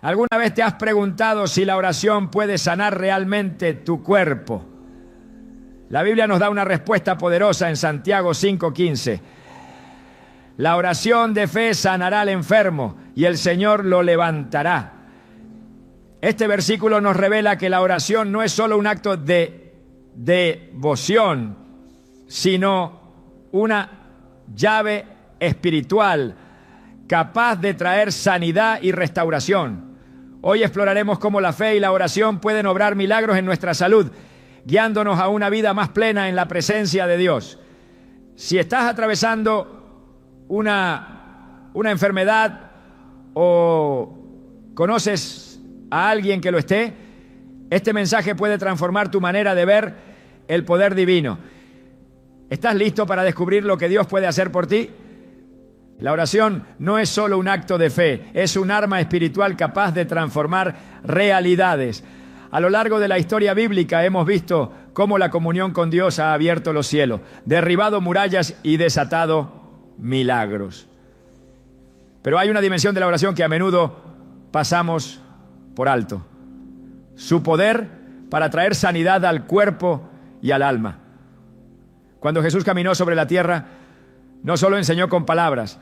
¿Alguna vez te has preguntado si la oración puede sanar realmente tu cuerpo? La Biblia nos da una respuesta poderosa en Santiago 5:15. La oración de fe sanará al enfermo y el Señor lo levantará. Este versículo nos revela que la oración no es solo un acto de devoción, sino una llave espiritual capaz de traer sanidad y restauración. Hoy exploraremos cómo la fe y la oración pueden obrar milagros en nuestra salud, guiándonos a una vida más plena en la presencia de Dios. Si estás atravesando una enfermedad o conoces a alguien que lo esté, este mensaje puede transformar tu manera de ver el poder divino. ¿Estás listo para descubrir lo que Dios puede hacer por ti? La oración no es solo un acto de fe, es un arma espiritual capaz de transformar realidades. A lo largo de la historia bíblica hemos visto cómo la comunión con Dios ha abierto los cielos, derribado murallas y desatado milagros. Pero hay una dimensión de la oración que a menudo pasamos por alto: su poder para traer sanidad al cuerpo y al alma. Cuando Jesús caminó sobre la tierra, no solo enseñó con palabras,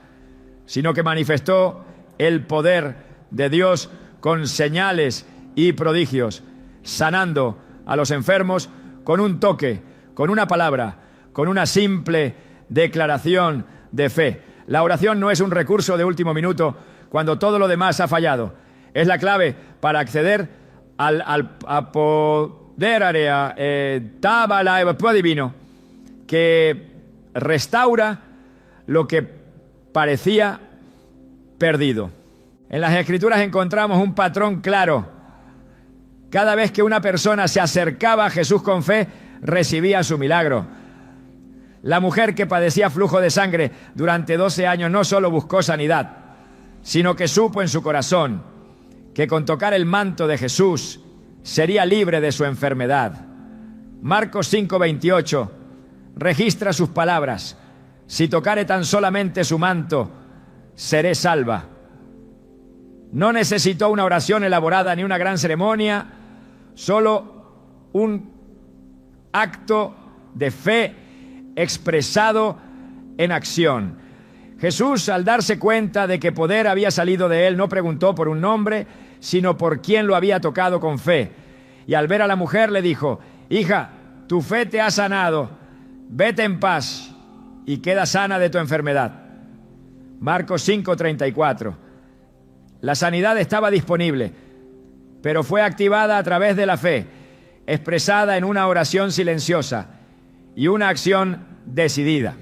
sino que manifestó el poder de Dios con señales y prodigios, sanando a los enfermos con un toque, con una palabra, con una simple declaración de fe. La oración no es un recurso de último minuto cuando todo lo demás ha fallado. Es la clave para acceder al poder divino que restaura lo que parecía perdido. En las Escrituras encontramos un patrón claro. Cada vez que una persona se acercaba a Jesús con fe, recibía su milagro. La mujer que padecía flujo de sangre durante 12 años no solo buscó sanidad, sino que supo en su corazón que con tocar el manto de Jesús sería libre de su enfermedad. Marcos 5:28 registra sus palabras: si tocare tan solamente su manto, seré salva. No necesitó una oración elaborada ni una gran ceremonia, solo un acto de fe expresado en acción. Jesús, al darse cuenta de que poder había salido de él, no preguntó por un nombre, sino por quién lo había tocado con fe. Y al ver a la mujer le dijo: hija, tu fe te ha sanado, vete en paz y queda sana de tu enfermedad. Marcos 5:34. La sanidad estaba disponible, pero fue activada a través de la fe, expresada en una oración silenciosa y una acción decidida.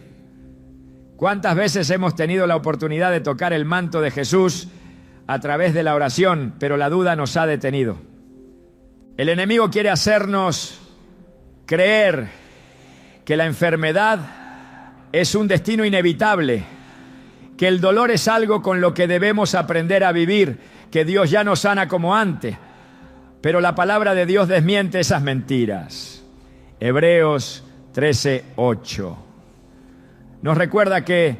¿Cuántas veces hemos tenido la oportunidad de tocar el manto de Jesús a través de la oración, pero la duda nos ha detenido? El enemigo quiere hacernos creer que la enfermedad es un destino inevitable, que el dolor es algo con lo que debemos aprender a vivir, que Dios ya nos sana como antes. Pero la palabra de Dios desmiente esas mentiras. Hebreos 13:8 nos recuerda que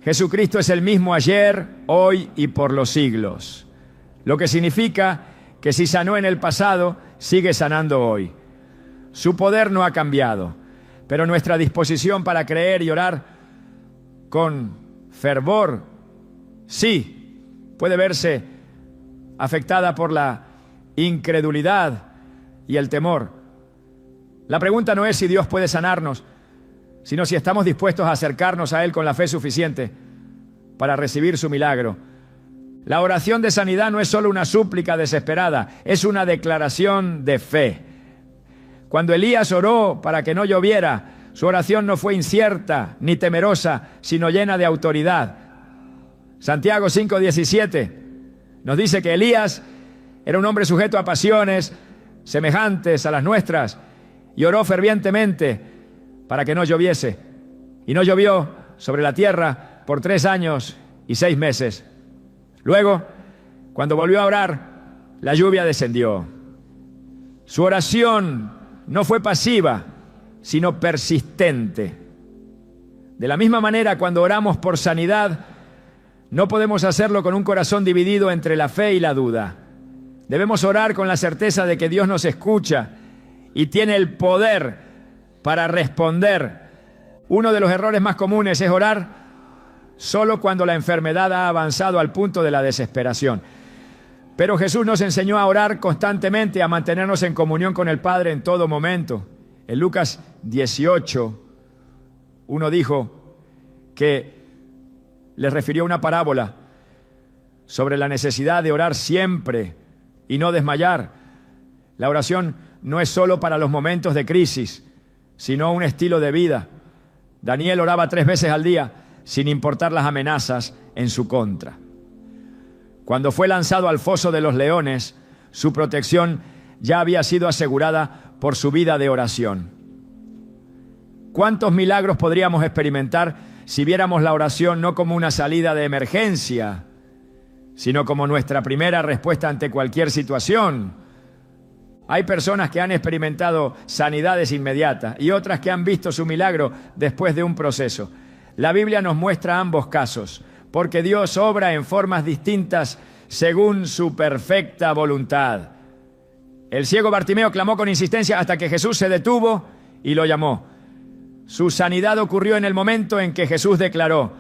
Jesucristo es el mismo ayer, hoy y por los siglos. Lo que significa que si sanó en el pasado, sigue sanando hoy. Su poder no ha cambiado, pero nuestra disposición para creer y orar con fervor, sí, puede verse afectada por la incredulidad y el temor. La pregunta no es si Dios puede sanarnos, sino si estamos dispuestos a acercarnos a Él con la fe suficiente para recibir su milagro. La oración de sanidad no es solo una súplica desesperada, es una declaración de fe. Cuando Elías oró para que no lloviera, su oración no fue incierta ni temerosa, sino llena de autoridad. Santiago 5:17 nos dice que Elías era un hombre sujeto a pasiones semejantes a las nuestras y oró fervientemente para que no lloviese. Y no llovió sobre la tierra por 3 años y 6 meses. Luego, cuando volvió a orar, la lluvia descendió. Su oración no fue pasiva, sino persistente. De la misma manera, cuando oramos por sanidad, no podemos hacerlo con un corazón dividido entre la fe y la duda. Debemos orar con la certeza de que Dios nos escucha y tiene el poder para responder. Uno de los errores más comunes es orar solo cuando la enfermedad ha avanzado al punto de la desesperación. Pero Jesús nos enseñó a orar constantemente, a mantenernos en comunión con el Padre en todo momento. En Lucas 18, uno dijo que les refirió una parábola sobre la necesidad de orar siempre y no desmayar. La oración no es solo para los momentos de crisis, sino un estilo de vida. Daniel oraba 3 veces al día, sin importar las amenazas en su contra. Cuando fue lanzado al foso de los leones, su protección ya había sido asegurada por su vida de oración. ¿Cuántos milagros podríamos experimentar si viéramos la oración no como una salida de emergencia, sino como nuestra primera respuesta ante cualquier situación? Hay personas que han experimentado sanidades inmediatas y otras que han visto su milagro después de un proceso. La Biblia nos muestra ambos casos, porque Dios obra en formas distintas según su perfecta voluntad. El ciego Bartimeo clamó con insistencia hasta que Jesús se detuvo y lo llamó. Su sanidad ocurrió en el momento en que Jesús declaró: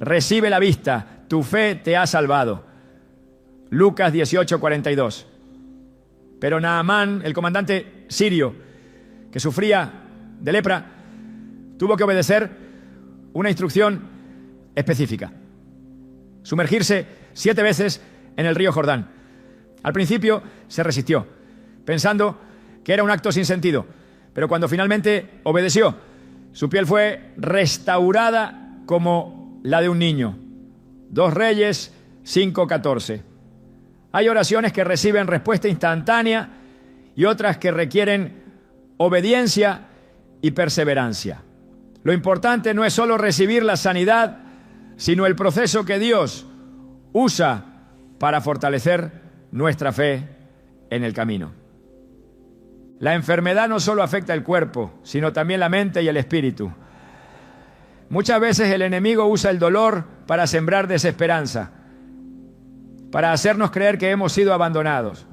recibe la vista, tu fe te ha salvado. Lucas 18:42. Pero Naamán, el comandante sirio, que sufría de lepra, tuvo que obedecer una instrucción específica: sumergirse 7 veces en el río Jordán. Al principio se resistió, pensando que era un acto sin sentido, pero cuando finalmente obedeció, su piel fue restaurada como la de un niño. 2 Reyes 5:14. Hay oraciones que reciben respuesta instantánea y otras que requieren obediencia y perseverancia. Lo importante no es solo recibir la sanidad, sino el proceso que Dios usa para fortalecer nuestra fe en el camino. La enfermedad no solo afecta el cuerpo, sino también la mente y el espíritu. Muchas veces el enemigo usa el dolor para sembrar desesperanza, para hacernos creer que hemos sido abandonados.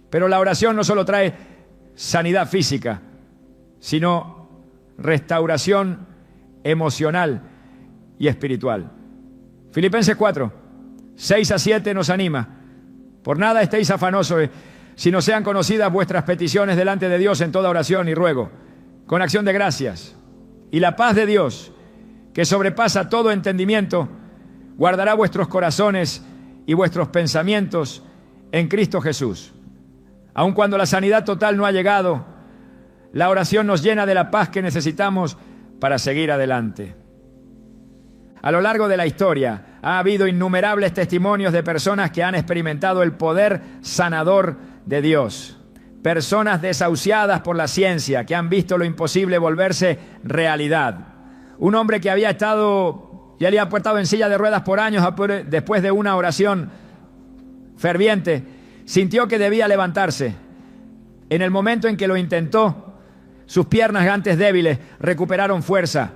Pero la oración no solo trae sanidad física, sino restauración emocional y espiritual. Filipenses 4, 6-7 nos anima: por nada estéis afanosos, sino sean conocidas vuestras peticiones delante de Dios en toda oración y ruego, con acción de gracias. Y la paz de Dios, que sobrepasa todo entendimiento, guardará vuestros corazones y vuestros pensamientos en Cristo Jesús. Aun cuando la sanidad total no ha llegado, la oración nos llena de la paz que necesitamos para seguir adelante. A lo largo de la historia ha habido innumerables testimonios de personas que han experimentado el poder sanador de Dios. Personas desahuciadas por la ciencia, que han visto lo imposible volverse realidad. Un hombre que había estado y él había estado en silla de ruedas por años, después de una oración ferviente, sintió que debía levantarse. En el momento en que lo intentó, sus piernas antes débiles recuperaron fuerza.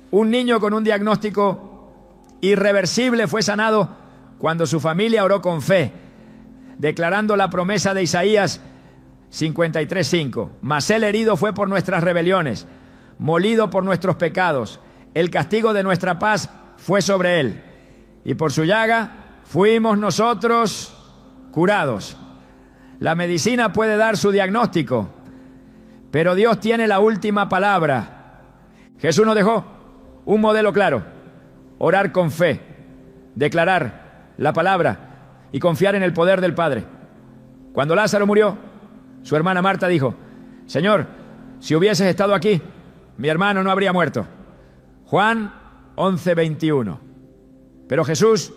Un niño con un diagnóstico irreversible fue sanado cuando su familia oró con fe, declarando la promesa de Isaías 53:5. Mas el herido fue por nuestras rebeliones, molido por nuestros pecados. El castigo de nuestra paz fue sobre él, y por su llaga fuimos nosotros curados. La medicina puede dar su diagnóstico, pero Dios tiene la última palabra. Jesús nos dejó un modelo claro: orar con fe, declarar la palabra y confiar en el poder del Padre. Cuando Lázaro murió, su hermana Marta dijo: Señor, si hubieses estado aquí, mi hermano no habría muerto. Juan 11:21. Pero Jesús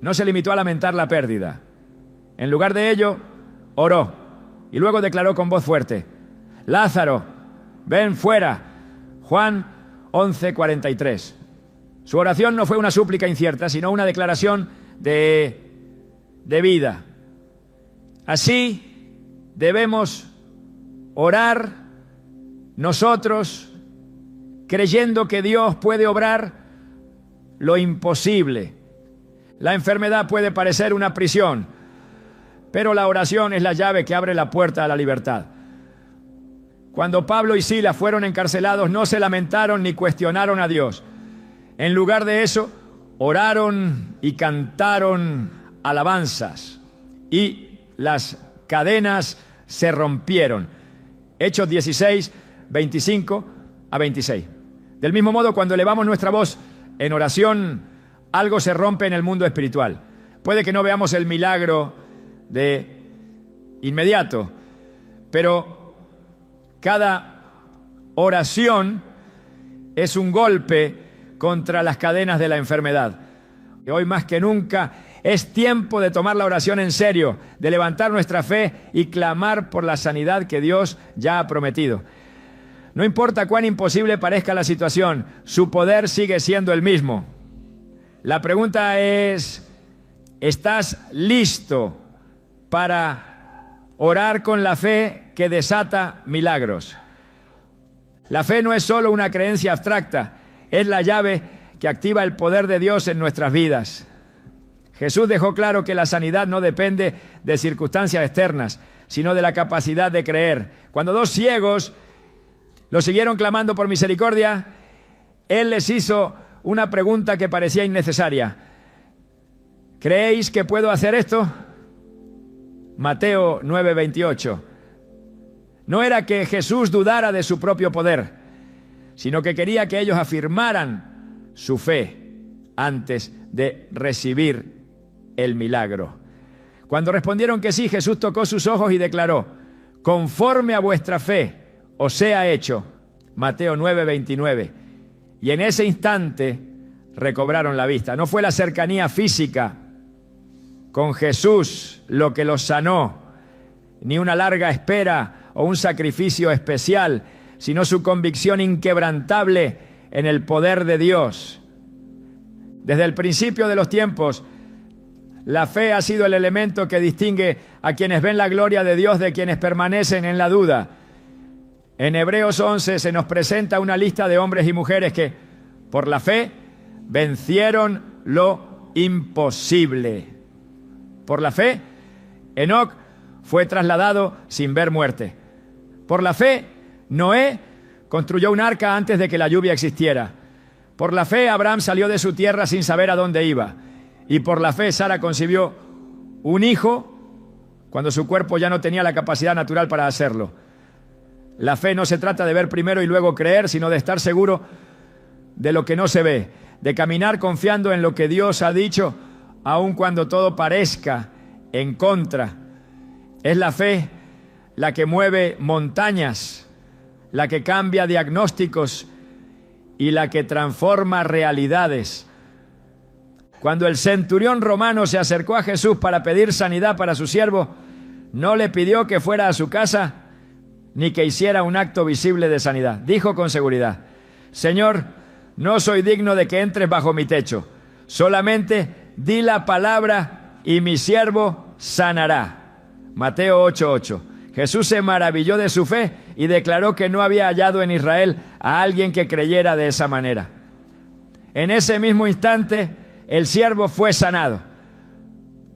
no se limitó a lamentar la pérdida. En lugar de ello, oró y luego declaró con voz fuerte: Lázaro, ven fuera. Juan 11:43. Su oración no fue una súplica incierta, sino una declaración de vida. Así debemos orar nosotros, creyendo que Dios puede obrar lo imposible. La enfermedad puede parecer una prisión, Pero la oración es la llave que abre la puerta a la libertad. Cuando Pablo y Silas fueron encarcelados, no se lamentaron ni cuestionaron a Dios. En lugar de eso, oraron y cantaron alabanzas, y las cadenas se rompieron. Hechos 16, 25 a 26. Del mismo modo, cuando elevamos nuestra voz en oración, algo se rompe en el mundo espiritual. Puede que no veamos el milagro de inmediato, pero cada oración es un golpe contra las cadenas de la enfermedad. Y hoy más que nunca es tiempo de tomar la oración en serio, de levantar nuestra fe y clamar por la sanidad que Dios ya ha prometido. No importa cuán imposible parezca la situación, su poder sigue siendo el mismo. La pregunta es, ¿estás listo para orar con la fe que desata milagros? La fe no es solo una creencia abstracta, es la llave que activa el poder de Dios en nuestras vidas. Jesús dejó claro que la sanidad no depende de circunstancias externas, sino de la capacidad de creer. Cuando dos ciegos lo siguieron clamando por misericordia, Él les hizo una pregunta que parecía innecesaria. ¿Creéis que puedo hacer esto? Mateo 9:28. No era que Jesús dudara de su propio poder, sino que quería que ellos afirmaran su fe antes de recibir el milagro. Cuando respondieron que sí, Jesús tocó sus ojos y declaró: conforme a vuestra fe os sea hecho. Mateo 9:29. Y en ese instante recobraron la vista. No fue la cercanía física con Jesús lo que los sanó, ni una larga espera o un sacrificio especial, sino su convicción inquebrantable en el poder de Dios. Desde el principio de los tiempos, la fe ha sido el elemento que distingue a quienes ven la gloria de Dios de quienes permanecen en la duda. En Hebreos 11 se nos presenta una lista de hombres y mujeres que, por la fe, vencieron lo imposible. Por la fe, Enoc fue trasladado sin ver muerte. Por la fe, Noé construyó un arca antes de que la lluvia existiera. Por la fe, Abraham salió de su tierra sin saber a dónde iba. Y por la fe, Sara concibió un hijo cuando su cuerpo ya no tenía la capacidad natural para hacerlo. La fe no se trata de ver primero y luego creer, sino de estar seguro de lo que no se ve, de caminar confiando en lo que Dios ha dicho, aun cuando todo parezca en contra. Es la fe la que mueve montañas, la que cambia diagnósticos y la que transforma realidades. Cuando el centurión romano se acercó a Jesús para pedir sanidad para su siervo, no le pidió que fuera a su casa ni que hiciera un acto visible de sanidad. Dijo con seguridad: Señor, no soy digno de que entres bajo mi techo. Solamente di la palabra y mi siervo sanará. Mateo 8:8. Jesús se maravilló de su fe y declaró que no había hallado en Israel a alguien que creyera de esa manera. En ese mismo instante, el siervo fue sanado.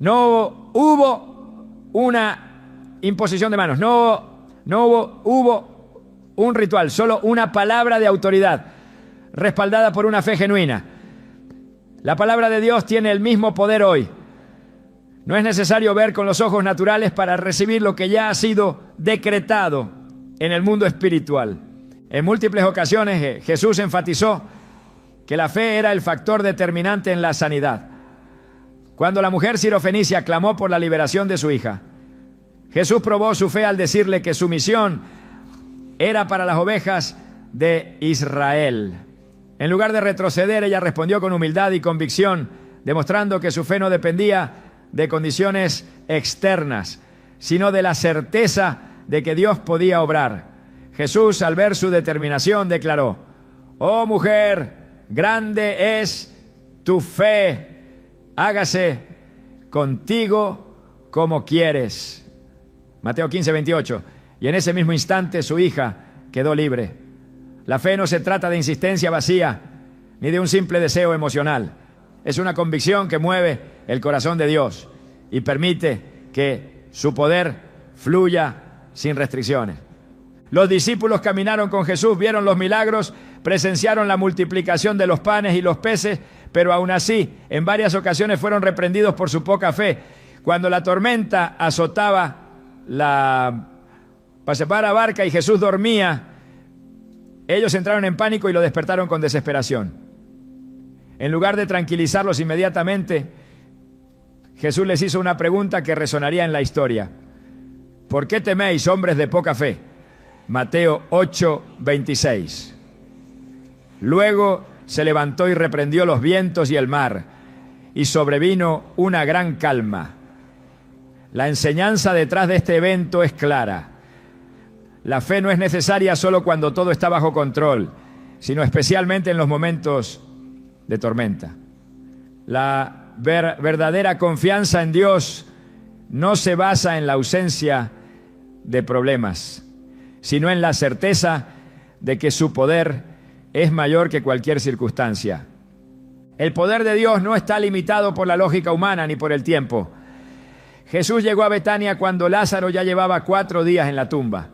No hubo una imposición de manos, no hubo un ritual, solo una palabra de autoridad, respaldada por una fe genuina. La palabra de Dios tiene el mismo poder hoy. No es necesario ver con los ojos naturales para recibir lo que ya ha sido decretado en el mundo espiritual. En múltiples ocasiones Jesús enfatizó que la fe era el factor determinante en la sanidad. Cuando la mujer sirofenicia clamó por la liberación de su hija, Jesús probó su fe al decirle que su misión era para las ovejas de Israel. En lugar de retroceder, ella respondió con humildad y convicción, demostrando que su fe no dependía de condiciones externas, sino de la certeza de que Dios podía obrar. Jesús, al ver su determinación, declaró: oh mujer, grande es tu fe, hágase contigo como quieres. Mateo 15:28. Y en ese mismo instante su hija quedó libre. La fe no se trata de insistencia vacía, ni de un simple deseo emocional. Es una convicción que mueve el corazón de Dios y permite que su poder fluya sin restricciones. Los discípulos caminaron con Jesús, vieron los milagros, presenciaron la multiplicación de los panes y los peces, pero aún así, en varias ocasiones fueron reprendidos por su poca fe. Cuando la tormenta azotaba la barca y Jesús dormía, ellos entraron en pánico y lo despertaron con desesperación. En lugar de tranquilizarlos inmediatamente, Jesús les hizo una pregunta que resonaría en la historia. ¿Por qué teméis, hombres de poca fe? Mateo 8:26. Luego se levantó y reprendió los vientos y el mar, y sobrevino una gran calma. La enseñanza detrás de este evento es clara. La fe no es necesaria solo cuando todo está bajo control, sino especialmente en los momentos de tormenta. La verdadera confianza en Dios no se basa en la ausencia de problemas, sino en la certeza de que su poder es mayor que cualquier circunstancia. El poder de Dios no está limitado por la lógica humana ni por el tiempo. Jesús llegó a Betania cuando Lázaro ya llevaba 4 días en la tumba.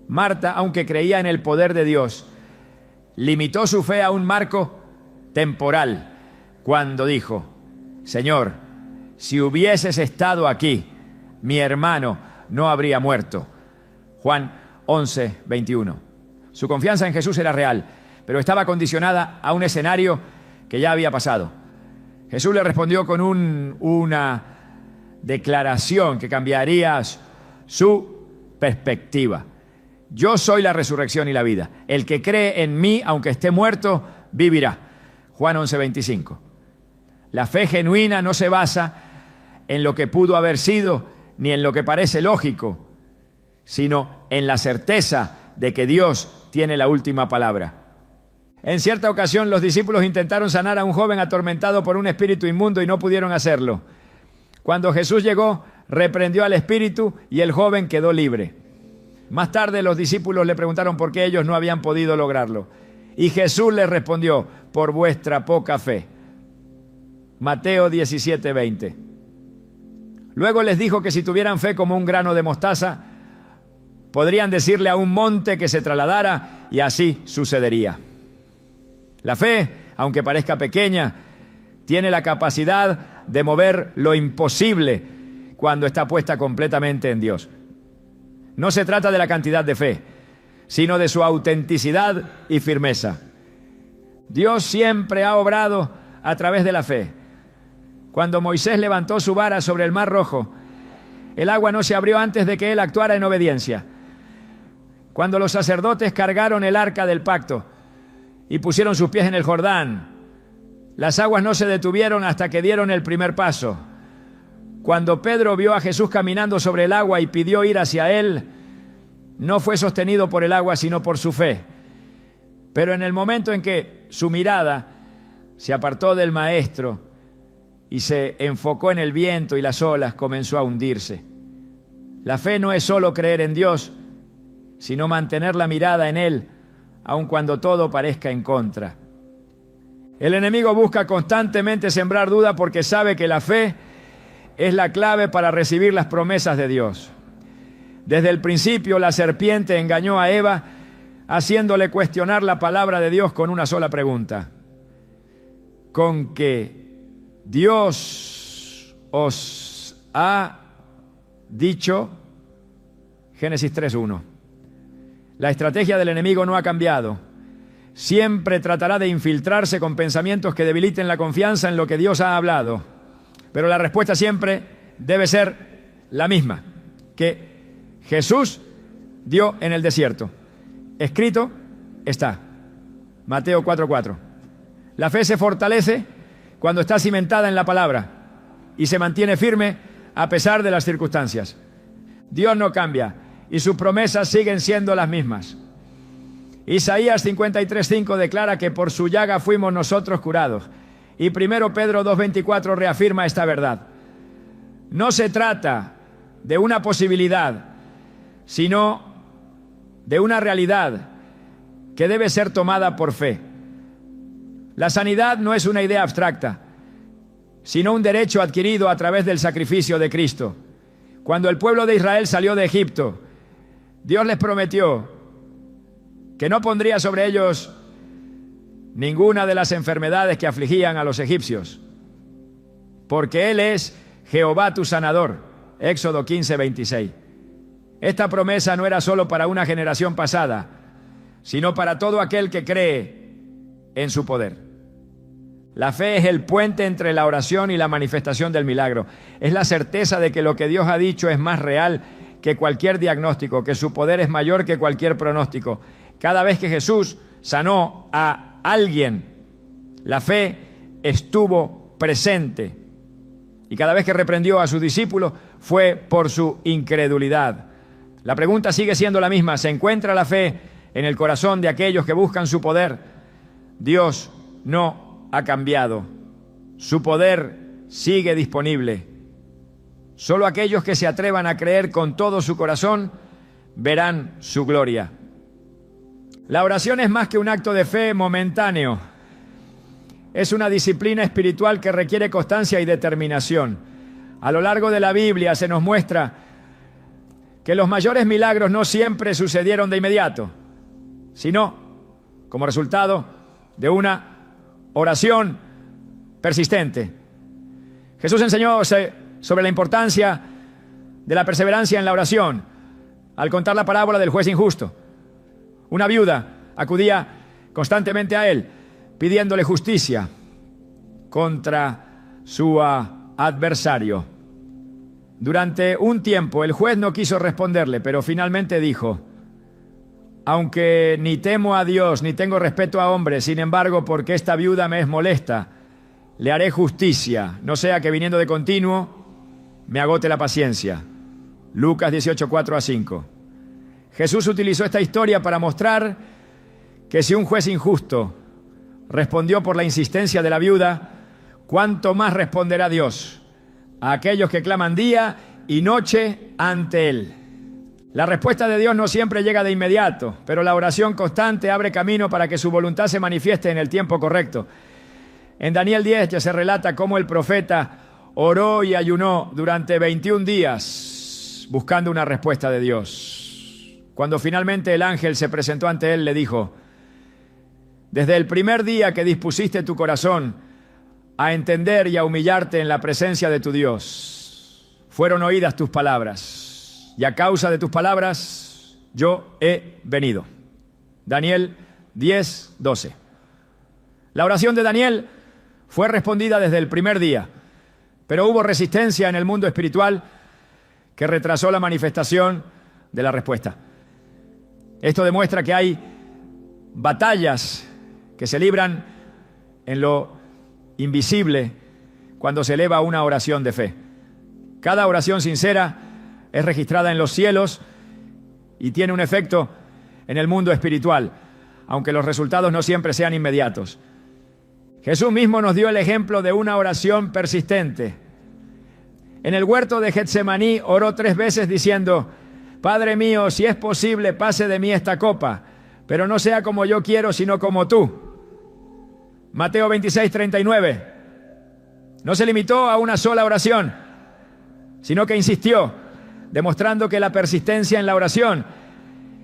Marta, aunque creía en el poder de Dios, limitó su fe a un marco temporal cuando dijo: Señor, si hubieses estado aquí, mi hermano no habría muerto. Juan 11:21. Su confianza en Jesús era real, pero estaba condicionada a un escenario que ya había pasado. Jesús le respondió con una declaración que cambiaría su perspectiva. Yo soy la resurrección y la vida. El que cree en mí, aunque esté muerto, vivirá. Juan 11:25. La fe genuina no se basa en lo que pudo haber sido ni en lo que parece lógico, sino en la certeza de que Dios tiene la última palabra. En cierta ocasión los discípulos intentaron sanar a un joven atormentado por un espíritu inmundo y no pudieron hacerlo. Cuando Jesús llegó, reprendió al espíritu y el joven quedó libre. Más tarde los discípulos le preguntaron por qué ellos no habían podido lograrlo. Y Jesús les respondió: por vuestra poca fe. Mateo 17:20. Luego les dijo que si tuvieran fe como un grano de mostaza, podrían decirle a un monte que se trasladara y así sucedería. La fe, aunque parezca pequeña, tiene la capacidad de mover lo imposible cuando está puesta completamente en Dios. No se trata de la cantidad de fe, sino de su autenticidad y firmeza. Dios siempre ha obrado a través de la fe. Cuando Moisés levantó su vara sobre el Mar Rojo, el agua no se abrió antes de que él actuara en obediencia. Cuando los sacerdotes cargaron el arca del pacto y pusieron sus pies en el Jordán, las aguas no se detuvieron hasta que dieron el primer paso. Cuando Pedro vio a Jesús caminando sobre el agua y pidió ir hacia él, no fue sostenido por el agua, sino por su fe. Pero en el momento en que su mirada se apartó del Maestro y se enfocó en el viento y las olas, comenzó a hundirse. La fe no es solo creer en Dios, sino mantener la mirada en Él, aun cuando todo parezca en contra. El enemigo busca constantemente sembrar duda porque sabe que la fe es la clave para recibir las promesas de Dios. Desde el principio la serpiente engañó a Eva, haciéndole cuestionar la palabra de Dios con una sola pregunta: ¿con que Dios os ha dicho? Génesis 3:1. La estrategia del enemigo no ha cambiado. Siempre tratará de infiltrarse con pensamientos que debiliten la confianza en lo que Dios ha hablado. Pero la respuesta siempre debe ser la misma que Jesús dio en el desierto. Escrito está. Mateo 4:4. La fe se fortalece cuando está cimentada en la palabra y se mantiene firme a pesar de las circunstancias. Dios no cambia y sus promesas siguen siendo las mismas. Isaías 53:5 declara que por su llaga fuimos nosotros curados. Y 1 Pedro 2:24 reafirma esta verdad. No se trata de una posibilidad, sino de una realidad que debe ser tomada por fe. La sanidad no es una idea abstracta, sino un derecho adquirido a través del sacrificio de Cristo. Cuando el pueblo de Israel salió de Egipto, Dios les prometió que no pondría sobre ellos ninguna de las enfermedades que afligían a los egipcios, porque Él es Jehová tu sanador. Éxodo 15:26. Esta promesa no era solo para una generación pasada, sino para todo aquel que cree en su poder. La fe es el puente entre la oración y la manifestación del milagro. Es la certeza de que lo que Dios ha dicho es más real que cualquier diagnóstico, que su poder es mayor que cualquier pronóstico. Cada vez que Jesús sanó a alguien, la fe estuvo presente. Y cada vez que reprendió a sus discípulos fue por su incredulidad. La pregunta sigue siendo la misma. ¿Se encuentra la fe en el corazón de aquellos que buscan su poder? Dios no ha cambiado. Su poder sigue disponible. Solo aquellos que se atrevan a creer con todo su corazón verán su gloria. La oración es más que un acto de fe momentáneo. Es una disciplina espiritual que requiere constancia y determinación. A lo largo de la Biblia se nos muestra que los mayores milagros no siempre sucedieron de inmediato, sino como resultado de una oración persistente. Jesús enseñó sobre la importancia de la perseverancia en la oración al contar la parábola del juez injusto. Una viuda acudía constantemente a él pidiéndole justicia contra su adversario. Durante un tiempo el juez no quiso responderle, pero finalmente dijo: aunque ni temo a Dios ni tengo respeto a hombres, sin embargo, porque esta viuda me es molesta, le haré justicia, no sea que viniendo de continuo me agote la paciencia. Lucas 18:4-5. Jesús utilizó esta historia para mostrar que si un juez injusto respondió por la insistencia de la viuda, ¿cuánto más responderá Dios a aquellos que claman día y noche ante Él? La respuesta de Dios no siempre llega de inmediato, pero la oración constante abre camino para que su voluntad se manifieste en el tiempo correcto. En Daniel 10 ya se relata cómo el profeta oró y ayunó durante 21 días buscando una respuesta de Dios. Cuando finalmente el ángel se presentó ante él, le dijo: desde el primer día que dispusiste tu corazón a entender y a humillarte en la presencia de tu Dios, fueron oídas tus palabras, y a causa de tus palabras yo he venido. Daniel 10:12. La oración de Daniel fue respondida desde el primer día, pero hubo resistencia en el mundo espiritual que retrasó la manifestación de la respuesta. Esto demuestra que hay batallas que se libran en lo invisible cuando se eleva una oración de fe. Cada oración sincera es registrada en los cielos y tiene un efecto en el mundo espiritual, aunque los resultados no siempre sean inmediatos. Jesús mismo nos dio el ejemplo de una oración persistente. En el huerto de Getsemaní oró 3 veces diciendo: Padre mío, si es posible, pase de mí esta copa, pero no sea como yo quiero, sino como tú. Mateo 26:39. No se limitó a una sola oración, sino que insistió, demostrando que la persistencia en la oración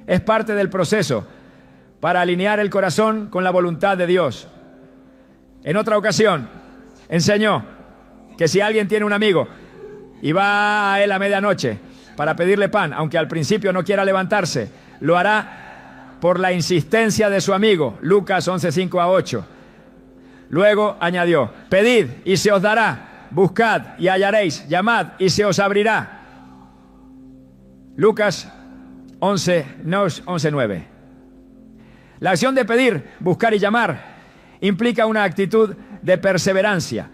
es parte del proceso para alinear el corazón con la voluntad de Dios. En otra ocasión, enseñó que si alguien tiene un amigo y va a él a medianoche para pedirle pan, aunque al principio no quiera levantarse, lo hará por la insistencia de su amigo. Lucas 11:5-8. Luego añadió: pedid y se os dará, buscad y hallaréis, llamad y se os abrirá. Lucas 11:9. La acción de pedir, buscar y llamar implica una actitud de perseverancia.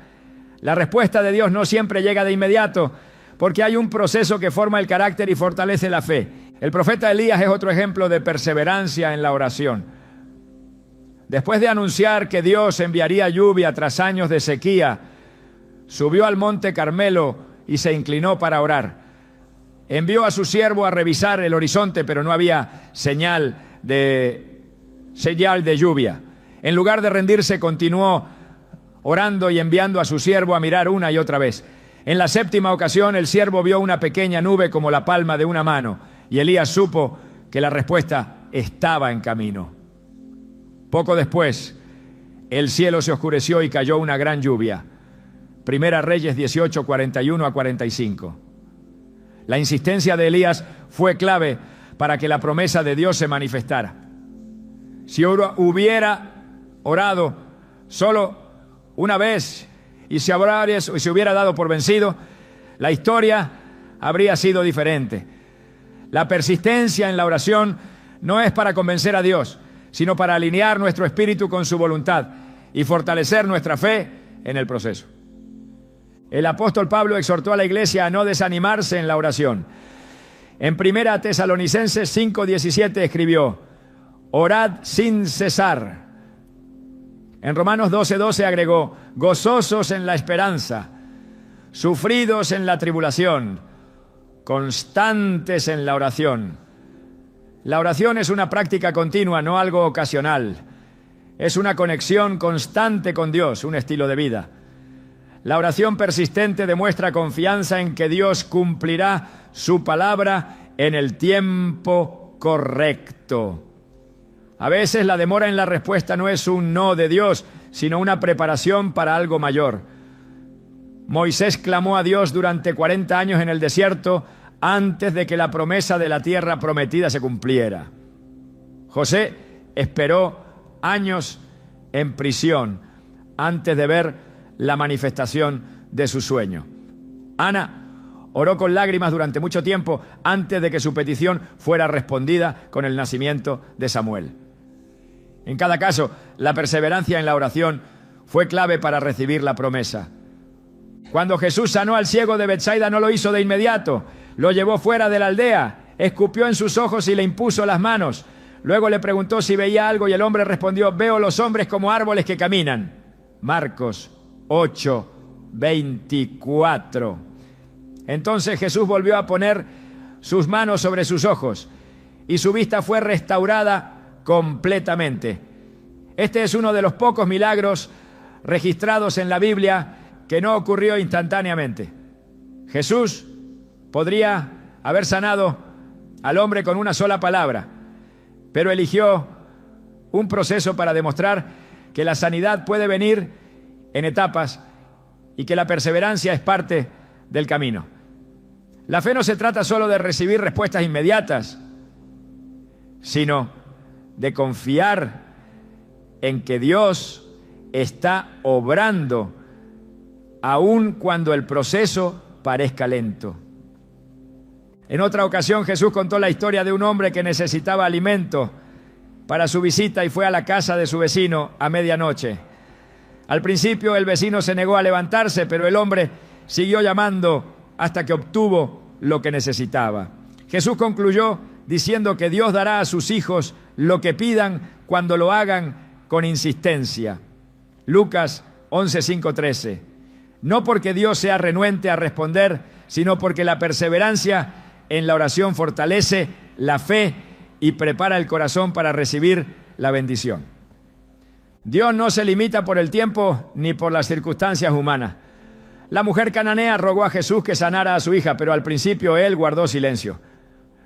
La respuesta de Dios no siempre llega de inmediato, porque hay un proceso que forma el carácter y fortalece la fe. El profeta Elías es otro ejemplo de perseverancia en la oración. Después de anunciar que Dios enviaría lluvia tras años de sequía, subió al monte Carmelo y se inclinó para orar. Envió a su siervo a revisar el horizonte, pero no había señal de lluvia. En lugar de rendirse, continuó orando y enviando a su siervo a mirar una y otra vez. En la séptima ocasión el siervo vio una pequeña nube como la palma de una mano, y Elías supo que la respuesta estaba en camino. Poco después, el cielo se oscureció y cayó una gran lluvia. Primera Reyes 18, 41 a 45. La insistencia de Elías fue clave para que la promesa de Dios se manifestara. Si hubiera orado solo una vez y se hubiera dado por vencido, la historia habría sido diferente. La persistencia en la oración no es para convencer a Dios, sino para alinear nuestro espíritu con su voluntad y fortalecer nuestra fe en el proceso. El apóstol Pablo exhortó a la iglesia a no desanimarse en la oración. En 1 Tesalonicenses 5:17 escribió: orad sin cesar. En Romanos 12:12 agregó: gozosos en la esperanza, sufridos en la tribulación, constantes en la oración. La oración es una práctica continua, no algo ocasional. Es una conexión constante con Dios, un estilo de vida. La oración persistente demuestra confianza en que Dios cumplirá su palabra en el tiempo correcto. A veces la demora en la respuesta no es un no de Dios, sino una preparación para algo mayor. Moisés clamó a Dios durante 40 años en el desierto antes de que la promesa de la tierra prometida se cumpliera. José esperó años en prisión antes de ver la manifestación de su sueño. Ana oró con lágrimas durante mucho tiempo antes de que su petición fuera respondida con el nacimiento de Samuel. En cada caso, la perseverancia en la oración fue clave para recibir la promesa. Cuando Jesús sanó al ciego de Betsaida, no lo hizo de inmediato. Lo llevó fuera de la aldea, escupió en sus ojos y le impuso las manos. Luego le preguntó si veía algo y el hombre respondió: veo los hombres como árboles que caminan. Marcos 8:24. Entonces Jesús volvió a poner sus manos sobre sus ojos y su vista fue restaurada completamente. Este es uno de los pocos milagros registrados en la Biblia que no ocurrió instantáneamente. Jesús podría haber sanado al hombre con una sola palabra, pero eligió un proceso para demostrar que la sanidad puede venir en etapas y que la perseverancia es parte del camino. La fe no se trata solo de recibir respuestas inmediatas, sino de confiar en que Dios está obrando aun cuando el proceso parezca lento. En otra ocasión Jesús contó la historia de un hombre que necesitaba alimento para su visita y fue a la casa de su vecino a medianoche. Al principio el vecino se negó a levantarse, pero el hombre siguió llamando hasta que obtuvo lo que necesitaba. Jesús concluyó diciendo que Dios dará a sus hijos lo que pidan cuando lo hagan con insistencia. Lucas 11:5-13. No porque Dios sea renuente a responder, sino porque la perseverancia en la oración fortalece la fe y prepara el corazón para recibir la bendición. Dios no se limita por el tiempo ni por las circunstancias humanas. La mujer cananea rogó a Jesús que sanara a su hija, pero al principio él guardó silencio.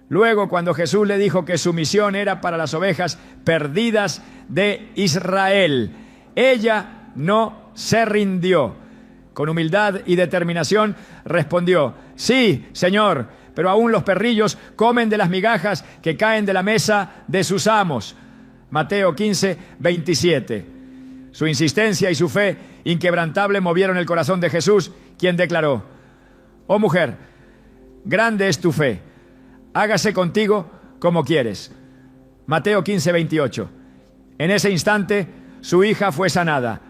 Luego, cuando Jesús le dijo que su misión era para las ovejas perdidas de Israel, ella no se rindió. Con humildad y determinación respondió: sí, Señor, pero aún los perrillos comen de las migajas que caen de la mesa de sus amos. Mateo 15:27. Su insistencia y su fe inquebrantable movieron el corazón de Jesús, quien declaró: oh mujer, grande es tu fe, hágase contigo como quieres. Mateo 15:28. En ese instante su hija fue sanada.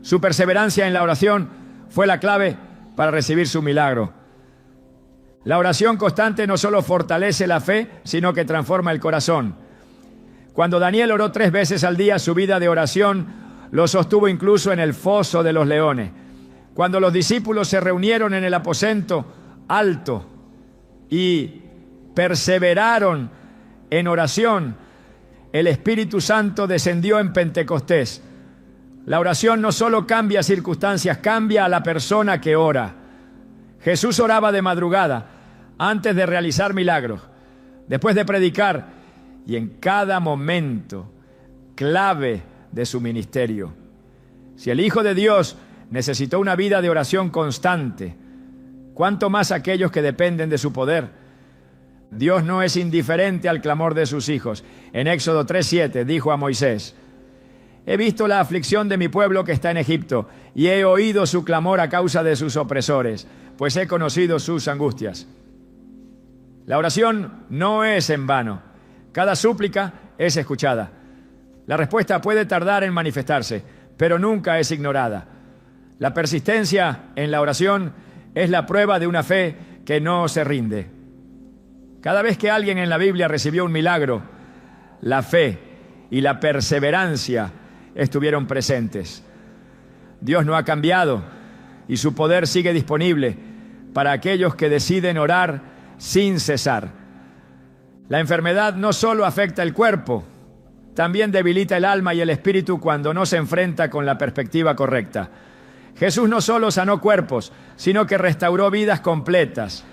Su perseverancia en la oración fue la clave para recibir su milagro. La oración constante no solo fortalece la fe, sino que transforma el corazón. Cuando Daniel oró 3 veces al día, su vida de oración lo sostuvo incluso en el foso de los leones. Cuando los discípulos se reunieron en el aposento alto y perseveraron en oración, el Espíritu Santo descendió en Pentecostés. La oración no solo cambia circunstancias, cambia a la persona que ora. Jesús oraba de madrugada, antes de realizar milagros, después de predicar y en cada momento clave de su ministerio. Si el Hijo de Dios necesitó una vida de oración constante, ¿cuánto más aquellos que dependen de su poder? Dios no es indiferente al clamor de sus hijos. En Éxodo 3:7 dijo a Moisés: he visto la aflicción de mi pueblo que está en Egipto, y he oído su clamor a causa de sus opresores, pues he conocido sus angustias. La oración no es en vano. Cada súplica es escuchada. La respuesta puede tardar en manifestarse, pero nunca es ignorada. La persistencia en la oración es la prueba de una fe que no se rinde. Cada vez que alguien en la Biblia recibió un milagro, la fe y la perseverancia estuvieron presentes. Dios no ha cambiado y su poder sigue disponible para aquellos que deciden orar sin cesar. La enfermedad no solo afecta el cuerpo, también debilita el alma y el espíritu cuando no se enfrenta con la perspectiva correcta. Jesús no solo sanó cuerpos, sino que restauró vidas completas,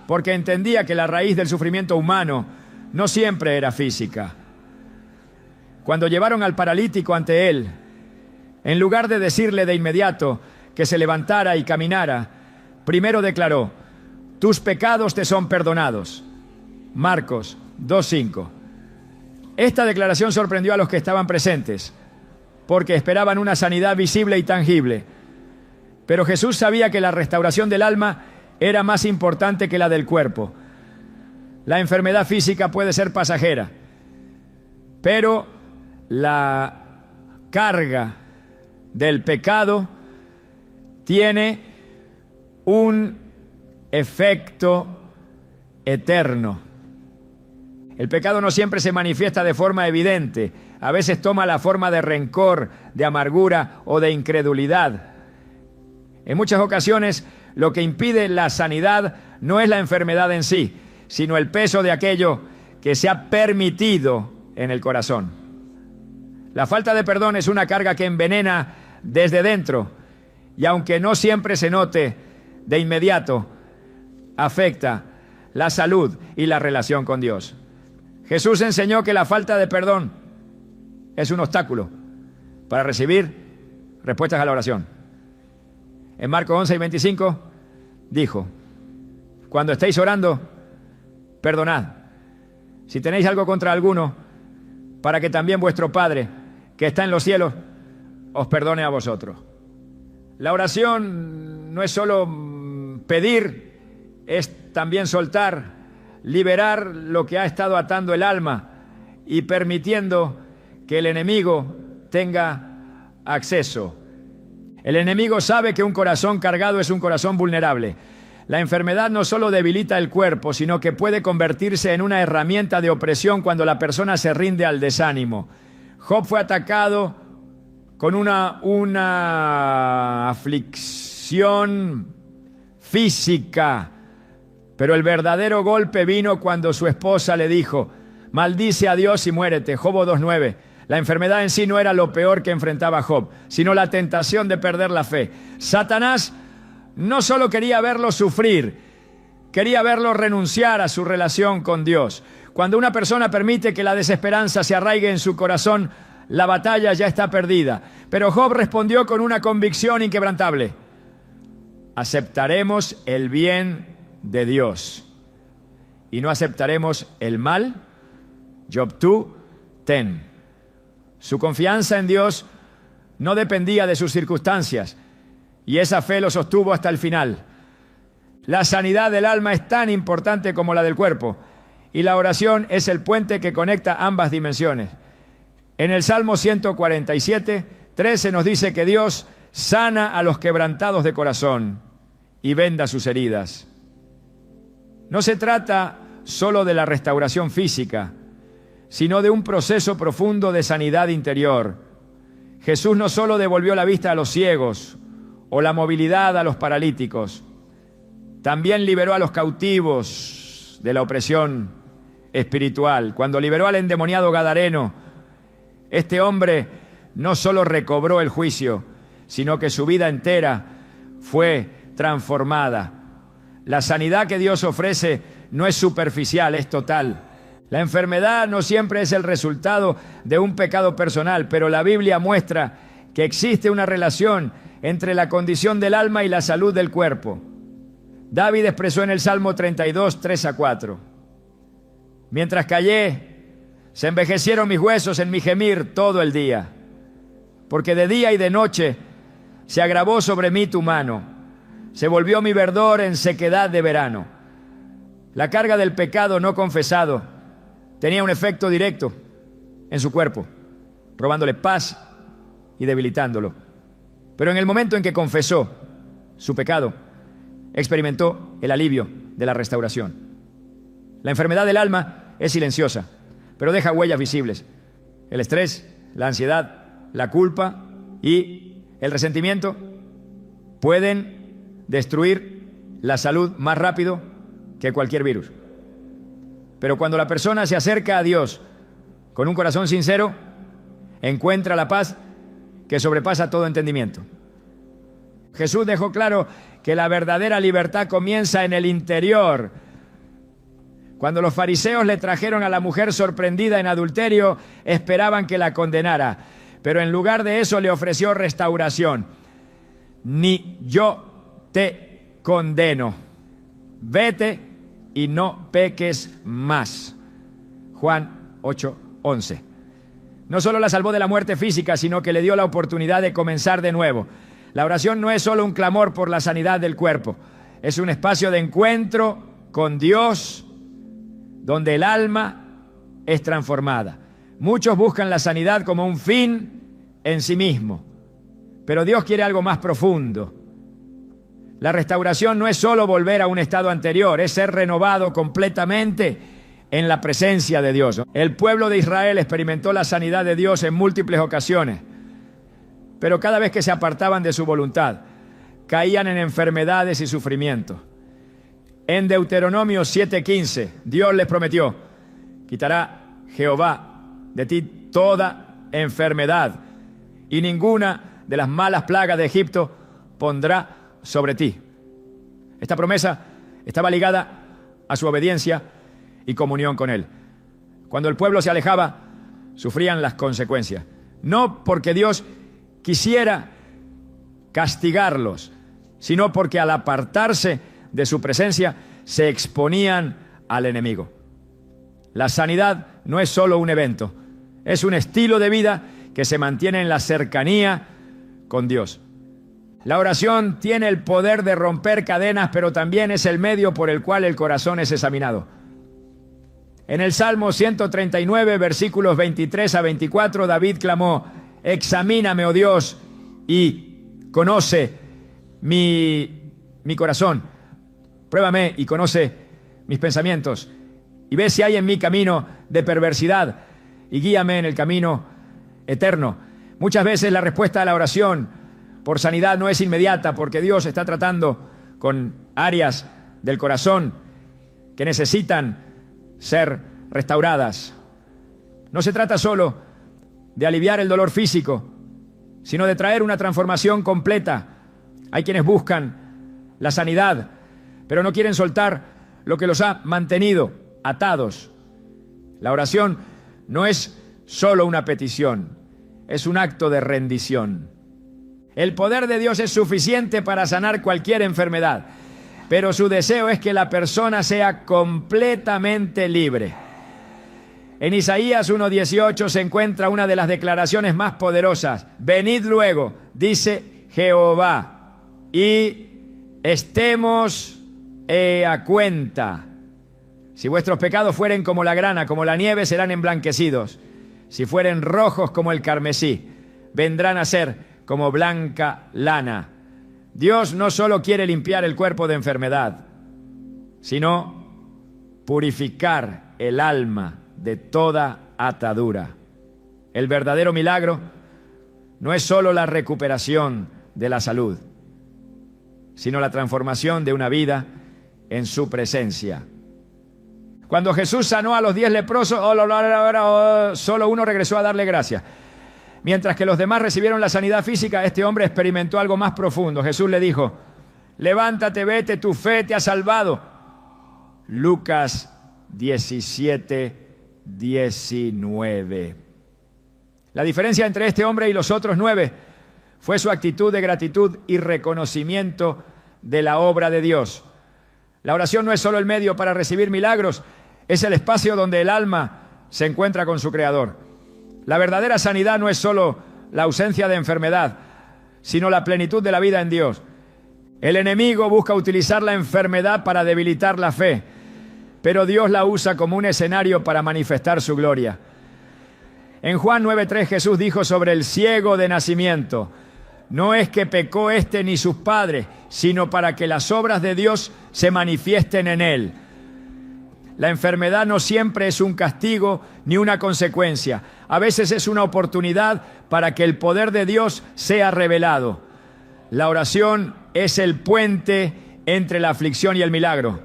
porque entendía que la raíz del sufrimiento humano no siempre era física. Cuando llevaron al paralítico ante él, en lugar de decirle de inmediato que se levantara y caminara, primero declaró: tus pecados te son perdonados. Marcos 2:5. Esta declaración sorprendió a los que estaban presentes, porque esperaban una sanidad visible y tangible. Pero Jesús sabía que la restauración del alma era más importante que la del cuerpo. La enfermedad física puede ser pasajera, pero la carga del pecado tiene un efecto eterno. El pecado no siempre se manifiesta de forma evidente. A veces toma la forma de rencor, de amargura o de incredulidad. En muchas ocasiones, lo que impide la sanidad no es la enfermedad en sí, sino el peso de aquello que se ha permitido en el corazón. La falta de perdón es una carga que envenena desde dentro, y aunque no siempre se note de inmediato, afecta la salud y la relación con Dios. Jesús enseñó que la falta de perdón es un obstáculo para recibir respuestas a la oración. En Marcos 11:25 dijo: cuando estéis orando, perdonad, si tenéis algo contra alguno, para que también vuestro Padre, que está en los cielos, os perdone a vosotros. La oración no es solo pedir, es también soltar, liberar lo que ha estado atando el alma y permitiendo que el enemigo tenga acceso. El enemigo sabe que un corazón cargado es un corazón vulnerable. La enfermedad no solo debilita el cuerpo, sino que puede convertirse en una herramienta de opresión cuando la persona se rinde al desánimo. Job fue atacado con una aflicción física, pero el verdadero golpe vino cuando su esposa le dijo: maldice a Dios y muérete. Job 2:9. La enfermedad en sí no era lo peor que enfrentaba Job, sino la tentación de perder la fe. Satanás no solo quería verlo sufrir, quería verlo renunciar a su relación con Dios. Cuando una persona permite que la desesperanza se arraigue en su corazón, la batalla ya está perdida. Pero Job respondió con una convicción inquebrantable: aceptaremos el bien de Dios y no aceptaremos el mal. Job 2:10. Su confianza en Dios no dependía de sus circunstancias, y esa fe lo sostuvo hasta el final. La sanidad del alma es tan importante como la del cuerpo, y la oración es el puente que conecta ambas dimensiones. En el Salmo 147:13 nos dice que Dios sana a los quebrantados de corazón y venda sus heridas. No se trata solo de la restauración física, sino de un proceso profundo de sanidad interior. Jesús no solo devolvió la vista a los ciegos o la movilidad a los paralíticos, también liberó a los cautivos de la opresión espiritual. Cuando liberó al endemoniado gadareno, este hombre no solo recobró el juicio, sino que su vida entera fue transformada. La sanidad que Dios ofrece no es superficial, es total. La enfermedad no siempre es el resultado de un pecado personal, pero la Biblia muestra que existe una relación entre la condición del alma y la salud del cuerpo. David expresó en el Salmo 32, 3-4: mientras callé, se envejecieron mis huesos en mi gemir todo el día, porque de día y de noche se agravó sobre mí tu mano, se volvió mi verdor en sequedad de verano. La carga del pecado no confesado tenía un efecto directo en su cuerpo, robándole paz y debilitándolo. Pero en el momento en que confesó su pecado, experimentó el alivio de la restauración. La enfermedad del alma es silenciosa, pero deja huellas visibles. El estrés, la ansiedad, la culpa y el resentimiento pueden destruir la salud más rápido que cualquier virus. Pero cuando la persona se acerca a Dios con un corazón sincero, encuentra la paz que sobrepasa todo entendimiento. Jesús dejó claro que la verdadera libertad comienza en el interior. Cuando los fariseos le trajeron a la mujer sorprendida en adulterio, esperaban que la condenara, pero en lugar de eso le ofreció restauración. Ni yo te condeno. Vete y no peques más. Juan 8:11. No solo la salvó de la muerte física, sino que le dio la oportunidad de comenzar de nuevo. La oración no es solo un clamor por la sanidad del cuerpo, es un espacio de encuentro con Dios donde el alma es transformada. Muchos buscan la sanidad como un fin en sí mismo, pero Dios quiere algo más profundo. La restauración no es solo volver a un estado anterior, es ser renovado completamente en la presencia de Dios. El pueblo de Israel experimentó la sanidad de Dios en múltiples ocasiones, pero cada vez que se apartaban de su voluntad, caían en enfermedades y sufrimientos. En Deuteronomio 7:15, Dios les prometió: quitará Jehová de ti toda enfermedad, y ninguna de las malas plagas de Egipto pondrá sobre ti. Esta promesa estaba ligada a su obediencia y comunión con Él. Cuando el pueblo se alejaba, sufrían las consecuencias. No porque Dios quisiera castigarlos, sino porque al apartarse de su presencia se exponían al enemigo. La sanidad no es solo un evento, es un estilo de vida que se mantiene en la cercanía con Dios. La oración tiene el poder de romper cadenas, pero también es el medio por el cual el corazón es examinado. En el Salmo 139, versículos 23-24, David clamó: examíname, oh Dios, y conoce mi corazón. Pruébame y conoce mis pensamientos, y ve si hay en mí camino de perversidad, y guíame en el camino eterno. Muchas veces la respuesta a la oración por sanidad no es inmediata, porque Dios está tratando con áreas del corazón que necesitan ser restauradas. No se trata solo de aliviar el dolor físico, sino de traer una transformación completa. Hay quienes buscan la sanidad, pero no quieren soltar lo que los ha mantenido atados. La oración no es solo una petición, es un acto de rendición. El poder de Dios es suficiente para sanar cualquier enfermedad, pero su deseo es que la persona sea completamente libre. En Isaías 1:18 se encuentra una de las declaraciones más poderosas. Venid luego, dice Jehová, y estemos a cuenta. Si vuestros pecados fueren como la grana, como la nieve, serán emblanquecidos. Si fueren rojos como el carmesí, vendrán a ser como blanca lana. Dios no solo quiere limpiar el cuerpo de enfermedad, sino purificar el alma de toda atadura. El verdadero milagro no es solo la recuperación de la salud, sino la transformación de una vida en su presencia. Cuando Jesús sanó a los 10 leprosos, solo uno regresó a darle gracias. Mientras que los demás recibieron la sanidad física, este hombre experimentó algo más profundo. Jesús le dijo: levántate, vete, tu fe te ha salvado. Lucas 17:19. La diferencia entre este hombre y los otros 9 fue su actitud de gratitud y reconocimiento de la obra de Dios. La oración no es solo el medio para recibir milagros, es el espacio donde el alma se encuentra con su Creador. La verdadera sanidad no es solo la ausencia de enfermedad, sino la plenitud de la vida en Dios. El enemigo busca utilizar la enfermedad para debilitar la fe, pero Dios la usa como un escenario para manifestar su gloria. En Juan 9:3 Jesús dijo sobre el ciego de nacimiento: no es que pecó éste ni sus padres, sino para que las obras de Dios se manifiesten en él. La enfermedad no siempre es un castigo ni una consecuencia. A veces es una oportunidad para que el poder de Dios sea revelado. La oración es el puente entre la aflicción y el milagro,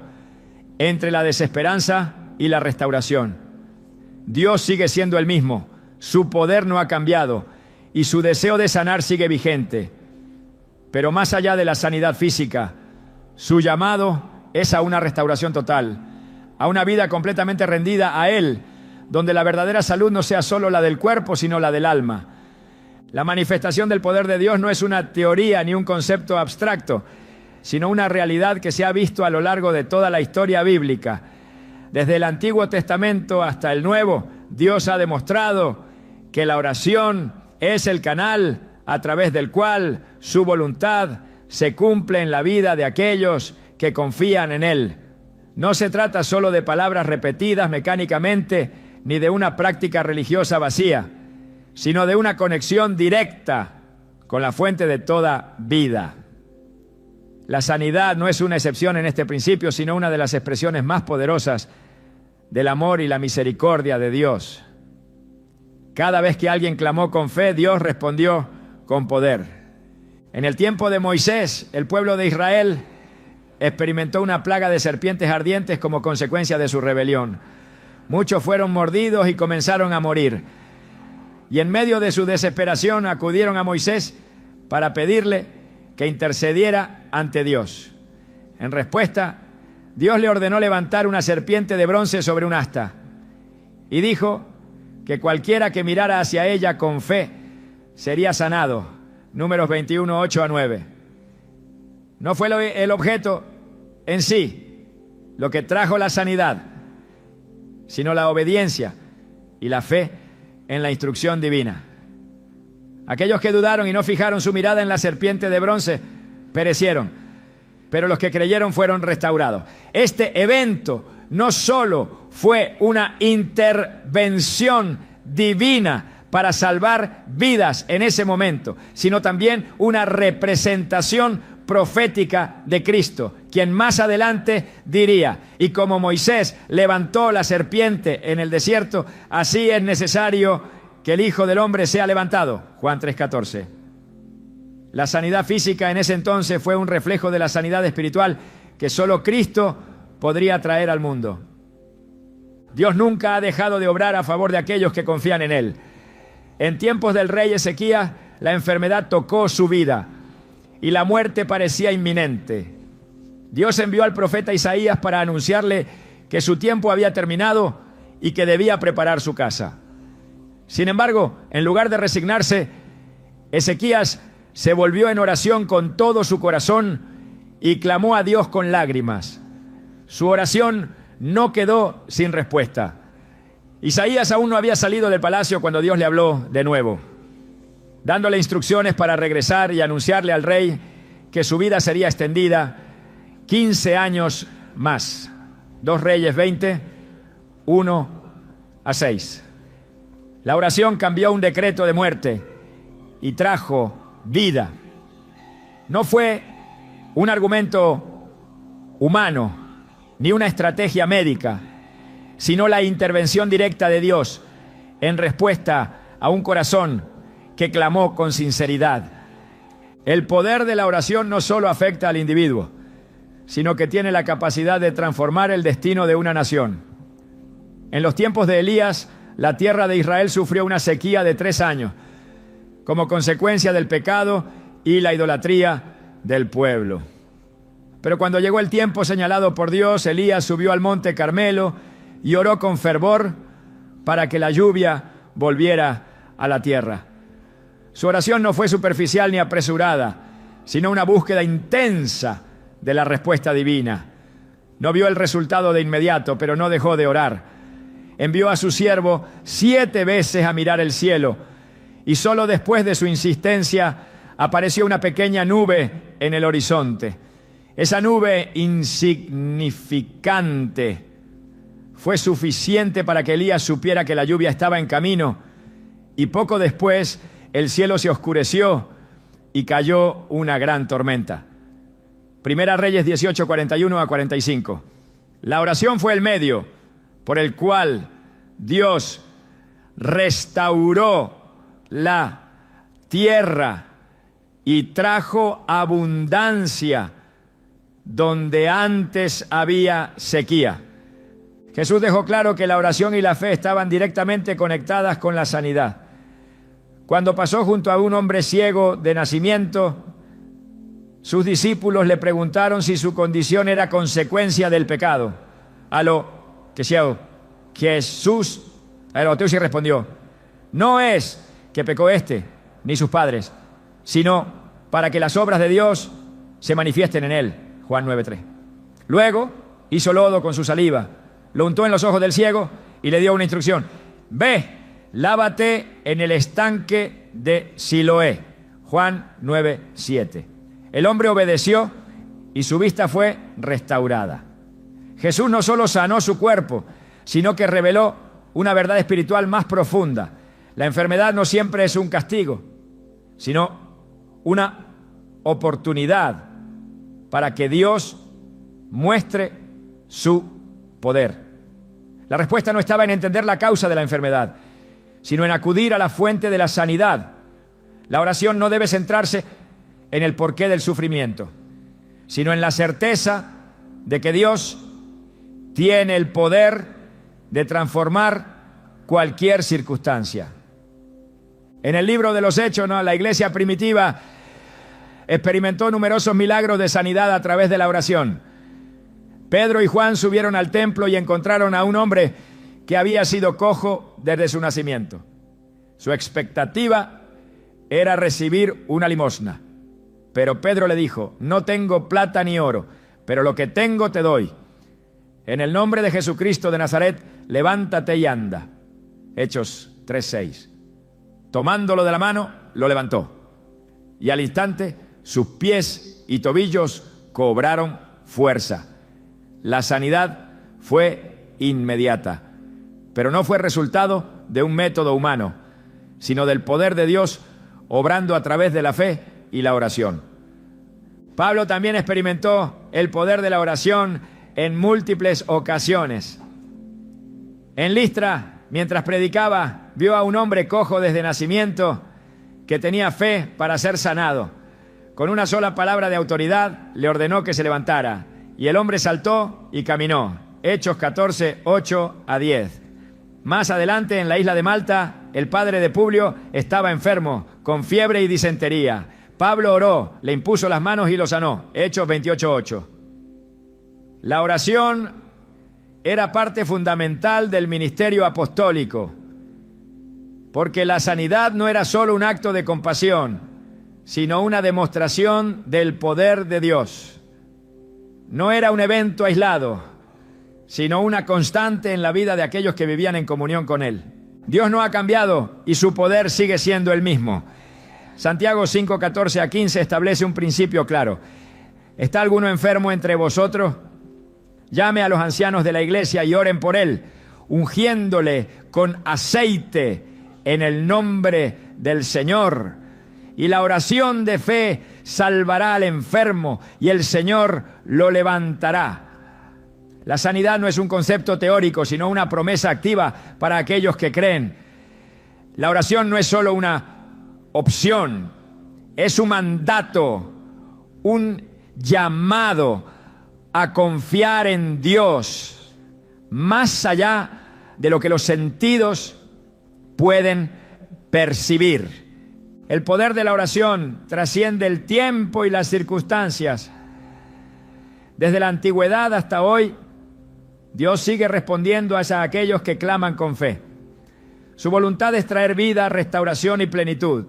entre la desesperanza y la restauración. Dios sigue siendo el mismo, su poder no ha cambiado y su deseo de sanar sigue vigente. Pero más allá de la sanidad física, su llamado es a una restauración total, a una vida completamente rendida a Él, donde la verdadera salud no sea solo la del cuerpo, sino la del alma. La manifestación del poder de Dios no es una teoría ni un concepto abstracto, sino una realidad que se ha visto a lo largo de toda la historia bíblica. Desde el Antiguo Testamento hasta el Nuevo, Dios ha demostrado que la oración es el canal a través del cual su voluntad se cumple en la vida de aquellos que confían en Él. No se trata solo de palabras repetidas mecánicamente, ni de una práctica religiosa vacía, sino de una conexión directa con la fuente de toda vida. La sanidad no es una excepción en este principio, sino una de las expresiones más poderosas del amor y la misericordia de Dios. Cada vez que alguien clamó con fe, Dios respondió con poder. En el tiempo de Moisés, el pueblo de Israel experimentó una plaga de serpientes ardientes como consecuencia de su rebelión. Muchos fueron mordidos y comenzaron a morir. Y en medio de su desesperación acudieron a Moisés para pedirle que intercediera ante Dios. En respuesta, Dios le ordenó levantar una serpiente de bronce sobre un asta y dijo que cualquiera que mirara hacia ella con fe sería sanado. Números 21, 8-9. No fue el objeto en sí lo que trajo la sanidad, sino la obediencia y la fe en la instrucción divina. Aquellos que dudaron y no fijaron su mirada en la serpiente de bronce perecieron, pero los que creyeron fueron restaurados. Este evento no solo fue una intervención divina para salvar vidas en ese momento, sino también una representación profética de Cristo, quien más adelante diría: y como Moisés levantó la serpiente en el desierto, así es necesario que el Hijo del Hombre sea levantado. Juan 3:14. La sanidad física en ese entonces fue un reflejo de la sanidad espiritual que solo Cristo podría traer al mundo. Dios nunca ha dejado de obrar a favor de aquellos que confían en Él. En tiempos del rey Ezequías, la enfermedad tocó su vida y la muerte parecía inminente. Dios envió al profeta Isaías para anunciarle que su tiempo había terminado y que debía preparar su casa. Sin embargo, en lugar de resignarse, Ezequías se volvió en oración con todo su corazón y clamó a Dios con lágrimas. Su oración no quedó sin respuesta. Isaías aún no había salido del palacio cuando Dios le habló de nuevo, dándole instrucciones para regresar y anunciarle al rey que su vida sería extendida 15 años más. 2 Reyes 20, 1-6. La oración cambió un decreto de muerte y trajo vida. No fue un argumento humano ni una estrategia médica, sino la intervención directa de Dios en respuesta a un corazón que clamó con sinceridad. El poder de la oración no solo afecta al individuo, sino que tiene la capacidad de transformar el destino de una nación. En los tiempos de Elías, la tierra de Israel sufrió una sequía de 3 años, como consecuencia del pecado y la idolatría del pueblo. Pero cuando llegó el tiempo señalado por Dios, Elías subió al monte Carmelo y oró con fervor para que la lluvia volviera a la tierra. Su oración no fue superficial ni apresurada, sino una búsqueda intensa de la respuesta divina. No vio el resultado de inmediato, pero no dejó de orar. Envió a su siervo 7 veces a mirar el cielo, y solo después de su insistencia apareció una pequeña nube en el horizonte. Esa nube insignificante fue suficiente para que Elías supiera que la lluvia estaba en camino, y poco después el cielo se oscureció y cayó una gran tormenta. Primera Reyes 18, 41 a 45. La oración fue el medio por el cual Dios restauró la tierra y trajo abundancia donde antes había sequía. Jesús dejó claro que la oración y la fe estaban directamente conectadas con la sanidad. Cuando pasó junto a un hombre ciego de nacimiento, sus discípulos le preguntaron si su condición era consecuencia del pecado. A lo que Jesús respondió: no es que pecó ni sus padres, sino para que las obras de Dios se manifiesten en él. Juan 9:3. Luego hizo lodo con su saliva, lo untó en los ojos del ciego y le dio una instrucción: ve, lávate en el estanque de Siloé. Juan 9:7. El hombre obedeció y su vista fue restaurada. Jesús no solo sanó su cuerpo, sino que reveló una verdad espiritual más profunda. La enfermedad no siempre es un castigo, sino una oportunidad para que Dios muestre su poder. La respuesta no estaba en entender la causa de la enfermedad, sino en acudir a la fuente de la sanidad. La oración no debe centrarse en el porqué del sufrimiento, sino en la certeza de que Dios tiene el poder de transformar cualquier circunstancia. En el libro de los Hechos, la iglesia primitiva experimentó numerosos milagros de sanidad a través de la oración. Pedro y Juan subieron al templo y encontraron a un hombre que había sido cojo desde su nacimiento. Su expectativa era recibir una limosna. Pero Pedro le dijo: no tengo plata ni oro, pero lo que tengo te doy. En el nombre de Jesucristo de Nazaret, levántate y anda. Hechos 3:6. Tomándolo de la mano, lo levantó. Y al instante, sus pies y tobillos cobraron fuerza. La sanidad fue inmediata, pero no fue resultado de un método humano, sino del poder de Dios obrando a través de la fe y la oración. Pablo también experimentó el poder de la oración en múltiples ocasiones. En Listra, mientras predicaba, vio a un hombre cojo desde nacimiento que tenía fe para ser sanado. Con una sola palabra de autoridad le ordenó que se levantara, y el hombre saltó y caminó. Hechos 14, 8 a 10. Más adelante, en la isla de Malta, el padre de Publio estaba enfermo, con fiebre y disentería. Pablo oró, le impuso las manos y lo sanó. Hechos 28, 8. La oración era parte fundamental del ministerio apostólico, porque la sanidad no era solo un acto de compasión, sino una demostración del poder de Dios. No era un evento aislado, sino una constante en la vida de aquellos que vivían en comunión con Él. Dios no ha cambiado y su poder sigue siendo el mismo. Santiago 5, 14 a 15 establece un principio claro. ¿Está alguno enfermo entre vosotros? Llame a los ancianos de la iglesia y oren por él, ungiéndole con aceite en el nombre del Señor. Y la oración de fe salvará al enfermo y el Señor lo levantará. La sanidad no es un concepto teórico, sino una promesa activa para aquellos que creen. La oración no es solo una opción, es un mandato, un llamado a confiar en Dios más allá de lo que los sentidos pueden percibir. El poder de la oración trasciende el tiempo y las circunstancias. Desde la antigüedad hasta hoy, Dios sigue respondiendo a aquellos que claman con fe. Su voluntad es traer vida, restauración y plenitud.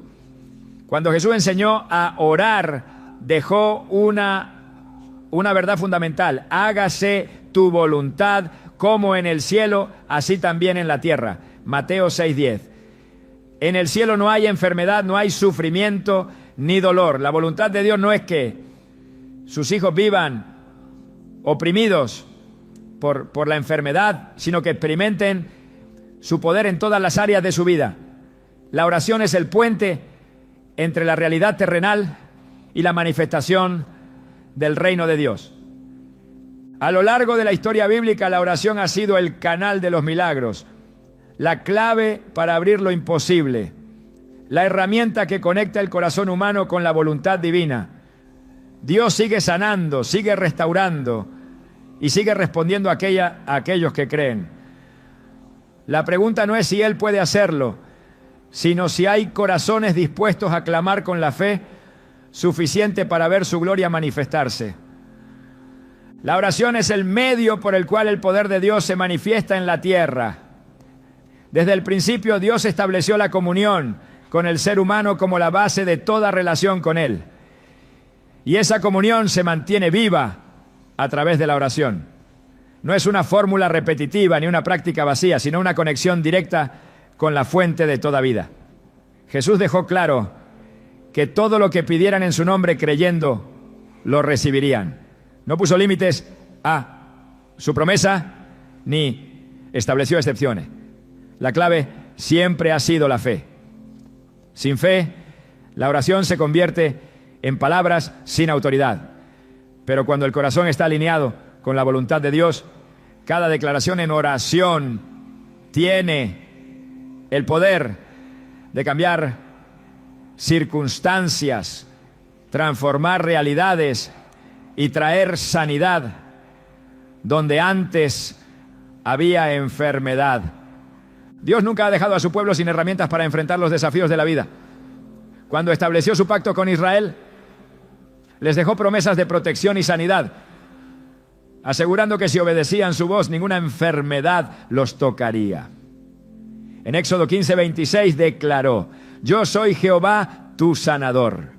Cuando Jesús enseñó a orar, dejó una verdad fundamental: hágase tu voluntad como en el cielo, así también en la tierra. Mateo 6:10. En el cielo no hay enfermedad, no hay sufrimiento ni dolor. La voluntad de Dios no es que sus hijos vivan oprimidos por la enfermedad, sino que experimenten su poder en todas las áreas de su vida. La oración es el puente entre la realidad terrenal y la manifestación del reino de Dios. A lo largo de la historia bíblica, la oración ha sido el canal de los milagros, la clave para abrir lo imposible, la herramienta que conecta el corazón humano con la voluntad divina. Dios sigue sanando, sigue restaurando y sigue respondiendo a aquellos que creen. La pregunta no es si Él puede hacerlo, sino si hay corazones dispuestos a clamar con la fe suficiente para ver su gloria manifestarse. La oración es el medio por el cual el poder de Dios se manifiesta en la tierra. Desde el principio Dios estableció la comunión con el ser humano como la base de toda relación con Él. Y esa comunión se mantiene viva a través de la oración. No es una fórmula repetitiva ni una práctica vacía, sino una conexión directa con la fuente de toda vida. Jesús dejó claro que todo lo que pidieran en su nombre creyendo, lo recibirían. No puso límites a su promesa ni estableció excepciones. La clave siempre ha sido la fe. Sin fe, la oración se convierte en palabras sin autoridad. Pero cuando el corazón está alineado con la voluntad de Dios, cada declaración en oración tiene el poder de cambiar circunstancias, transformar realidades y traer sanidad donde antes había enfermedad. Dios nunca ha dejado a su pueblo sin herramientas para enfrentar los desafíos de la vida. Cuando estableció su pacto con Israel, les dejó promesas de protección y sanidad, asegurando que si obedecían su voz, ninguna enfermedad los tocaría. En Éxodo 15:26 declaró: yo soy Jehová tu sanador.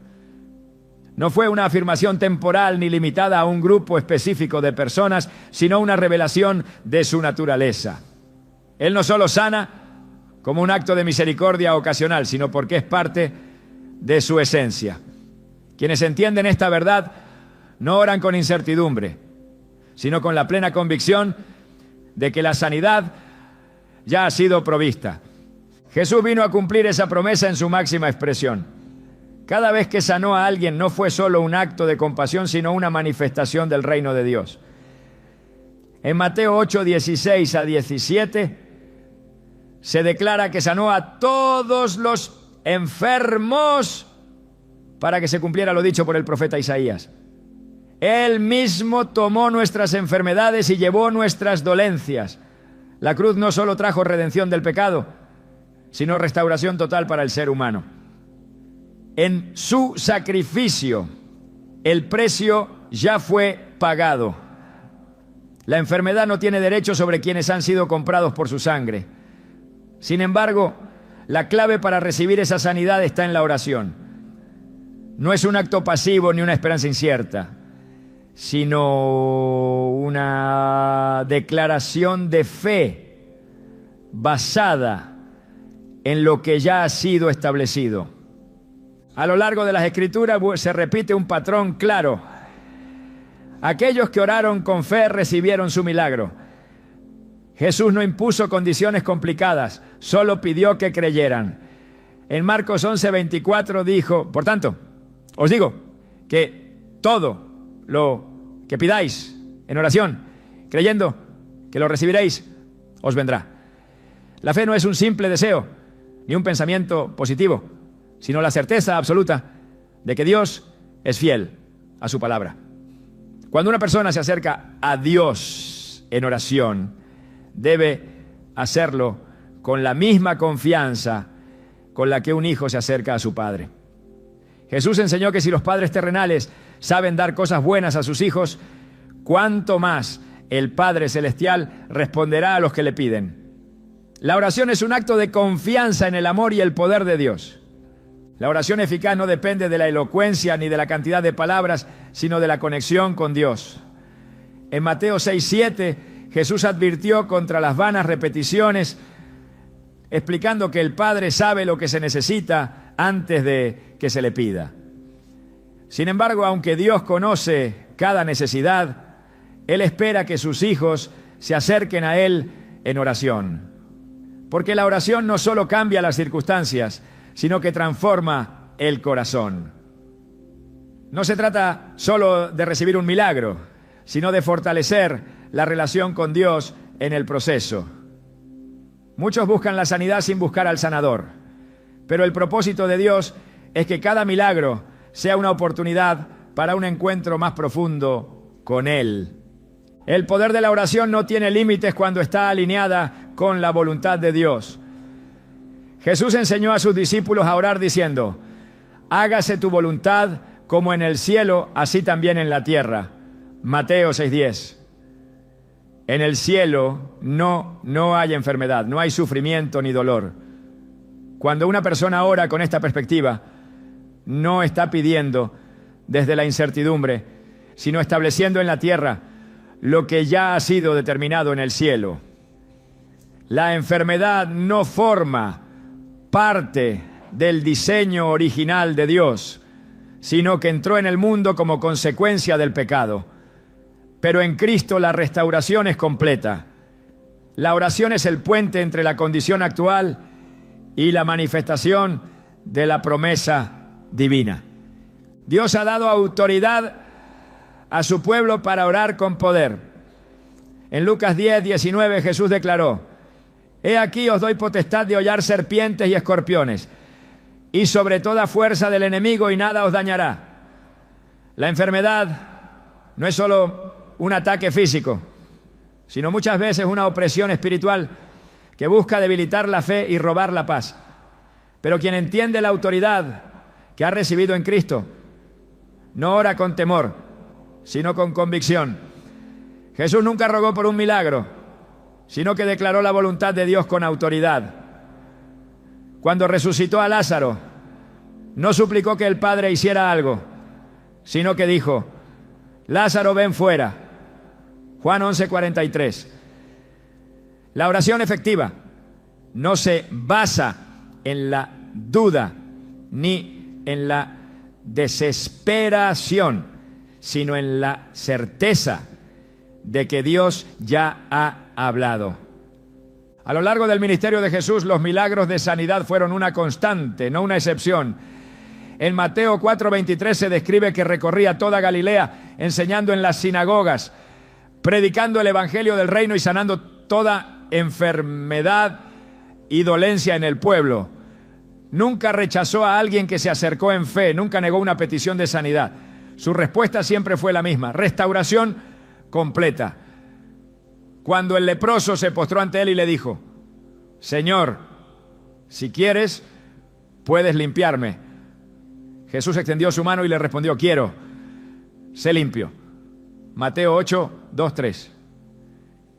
No fue una afirmación temporal ni limitada a un grupo específico de personas, sino una revelación de su naturaleza. Él no solo sana como un acto de misericordia ocasional, sino porque es parte de su esencia. Quienes entienden esta verdad no oran con incertidumbre, sino con la plena convicción de que la sanidad ya ha sido provista. Jesús vino a cumplir esa promesa en su máxima expresión. Cada vez que sanó a alguien no fue solo un acto de compasión, sino una manifestación del reino de Dios. En Mateo 8:16-17 se declara que sanó a todos los enfermos para que se cumpliera lo dicho por el profeta Isaías. Él mismo tomó nuestras enfermedades y llevó nuestras dolencias. La cruz no solo trajo redención del pecado, sino restauración total para el ser humano. En su sacrificio, el precio ya fue pagado. La enfermedad no tiene derecho sobre quienes han sido comprados por su sangre. Sin embargo, la clave para recibir esa sanidad está en la oración. No es un acto pasivo ni una esperanza incierta, sino una declaración de fe basada en lo que ya ha sido establecido. A lo largo de las Escrituras se repite un patrón claro. Aquellos que oraron con fe recibieron su milagro. Jesús no impuso condiciones complicadas, solo pidió que creyeran. En Marcos 11:24 dijo: por tanto, os digo que todo lo que pidáis en oración, creyendo que lo recibiréis, os vendrá. La fe no es un simple deseo, ni un pensamiento positivo, sino la certeza absoluta de que Dios es fiel a su palabra. Cuando una persona se acerca a Dios en oración, debe hacerlo con la misma confianza con la que un hijo se acerca a su padre. Jesús enseñó que si los padres terrenales saben dar cosas buenas a sus hijos, cuánto más el Padre Celestial responderá a los que le piden. La oración es un acto de confianza en el amor y el poder de Dios. La oración eficaz no depende de la elocuencia ni de la cantidad de palabras, sino de la conexión con Dios. En Mateo 6:7, Jesús advirtió contra las vanas repeticiones, explicando que el Padre sabe lo que se necesita antes de que se le pida. Sin embargo, aunque Dios conoce cada necesidad, Él espera que sus hijos se acerquen a Él en oración. Porque la oración no solo cambia las circunstancias, sino que transforma el corazón. No se trata solo de recibir un milagro, sino de fortalecer la relación con Dios en el proceso. Muchos buscan la sanidad sin buscar al sanador, pero el propósito de Dios es que cada milagro sea una oportunidad para un encuentro más profundo con Él. El poder de la oración no tiene límites cuando está alineada con la voluntad de Dios. Jesús enseñó a sus discípulos a orar diciendo: hágase tu voluntad como en el cielo, así también en la tierra. Mateo 6:10. En el cielo no hay enfermedad, no hay sufrimiento ni dolor. Cuando una persona ora con esta perspectiva, no está pidiendo desde la incertidumbre, sino estableciendo en la tierra lo que ya ha sido determinado en el cielo. La enfermedad no forma parte del diseño original de Dios, sino que entró en el mundo como consecuencia del pecado. Pero en Cristo la restauración es completa. La oración es el puente entre la condición actual y la manifestación de la promesa divina. Dios ha dado autoridad a su pueblo para orar con poder. En Lucas 10:19 Jesús declaró: he aquí os doy potestad de hollar serpientes y escorpiones, y sobre toda fuerza del enemigo, y nada os dañará. La enfermedad no es solo un ataque físico, sino muchas veces una opresión espiritual que busca debilitar la fe y robar la paz. Pero quien entiende la autoridad que ha recibido en Cristo, no ora con temor, sino con convicción. Jesús nunca rogó por un milagro, sino que declaró la voluntad de Dios con autoridad. Cuando resucitó a Lázaro, no suplicó que el Padre hiciera algo, sino que dijo: Lázaro, ven fuera. Juan 11:43. La oración efectiva no se basa en la duda ni en la desesperación, sino en la certeza de que Dios ya ha hablado. A lo largo del ministerio de Jesús, los milagros de sanidad fueron una constante, no una excepción. En Mateo 4:23 se describe que recorría toda Galilea, enseñando en las sinagogas, predicando el evangelio del reino y sanando toda enfermedad y dolencia en el pueblo. Nunca rechazó a alguien que se acercó en fe, nunca negó una petición de sanidad. Su respuesta siempre fue la misma: restauración completa. Cuando el leproso se postró ante él y le dijo: Señor, si quieres, puedes limpiarme. Jesús extendió su mano y le respondió: quiero, sé limpio. Mateo 8:2-3.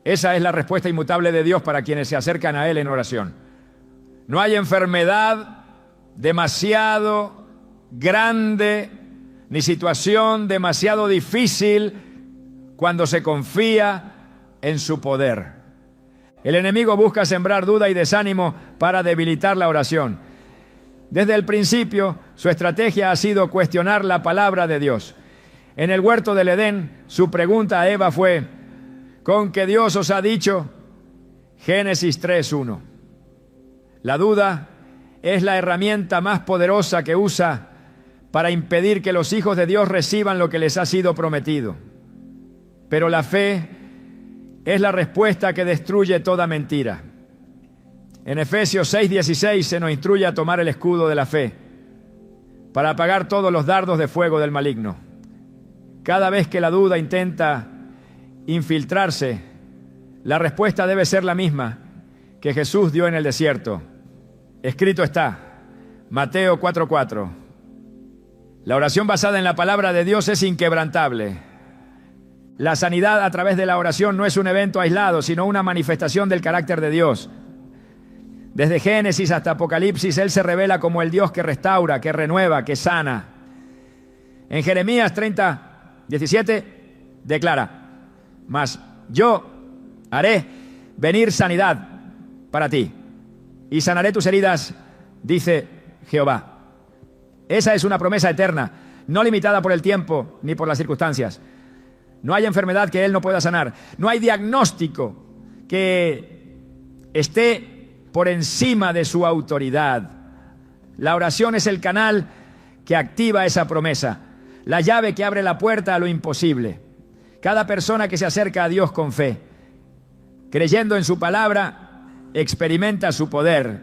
Esa es la respuesta inmutable de Dios para quienes se acercan a Él en oración. No hay enfermedad demasiado grande ni situación demasiado difícil cuando se confía en su poder. El enemigo busca sembrar duda y desánimo para debilitar la oración. Desde el principio, su estrategia ha sido cuestionar la palabra de Dios. En el huerto del Edén, su pregunta a Eva fue: ¿con qué Dios os ha dicho? Génesis 3:1. La duda es la herramienta más poderosa que usa para impedir que los hijos de Dios reciban lo que les ha sido prometido. Pero la fe es la respuesta que destruye toda mentira. En Efesios 6:16 se nos instruye a tomar el escudo de la fe para apagar todos los dardos de fuego del maligno. Cada vez que la duda intenta infiltrarse, la respuesta debe ser la misma que Jesús dio en el desierto. Escrito está, Mateo 4:4. La oración basada en la palabra de Dios es inquebrantable. La sanidad a través de la oración no es un evento aislado, sino una manifestación del carácter de Dios. Desde Génesis hasta Apocalipsis, Él se revela como el Dios que restaura, que renueva, que sana. En Jeremías 30:17 declara: mas yo haré venir sanidad para ti y sanaré tus heridas, dice Jehová. Esa es una promesa eterna, no limitada por el tiempo ni por las circunstancias. No hay enfermedad que Él no pueda sanar. No hay diagnóstico que esté por encima de su autoridad. La oración es el canal que activa esa promesa, la llave que abre la puerta a lo imposible. Cada persona que se acerca a Dios con fe, creyendo en su palabra, experimenta su poder.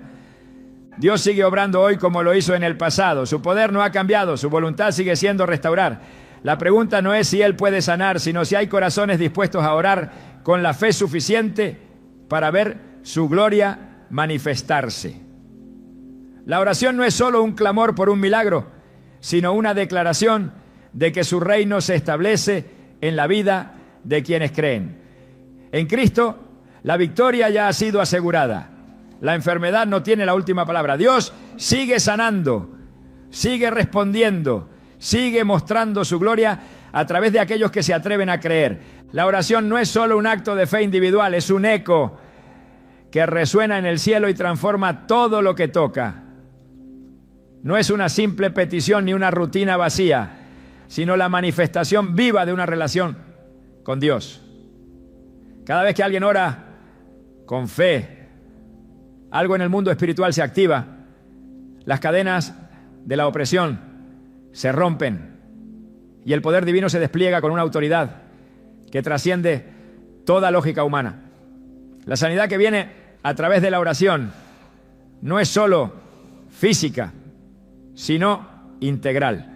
Dios sigue obrando hoy como lo hizo en el pasado. Su poder no ha cambiado, su voluntad sigue siendo restaurar. La pregunta no es si Él puede sanar, sino si hay corazones dispuestos a orar con la fe suficiente para ver su gloria manifestarse. La oración no es solo un clamor por un milagro, sino una declaración de que su reino se establece en la vida de quienes creen. En Cristo, la victoria ya ha sido asegurada. La enfermedad no tiene la última palabra. Dios sigue sanando, sigue respondiendo, sigue mostrando su gloria a través de aquellos que se atreven a creer. La oración no es solo un acto de fe individual, es un eco que resuena en el cielo y transforma todo lo que toca. No es una simple petición ni una rutina vacía, sino la manifestación viva de una relación con Dios. Cada vez que alguien ora con fe, algo en el mundo espiritual se activa. Las cadenas de la opresión se rompen y el poder divino se despliega con una autoridad que trasciende toda lógica humana. La sanidad que viene a través de la oración no es solo física, sino integral.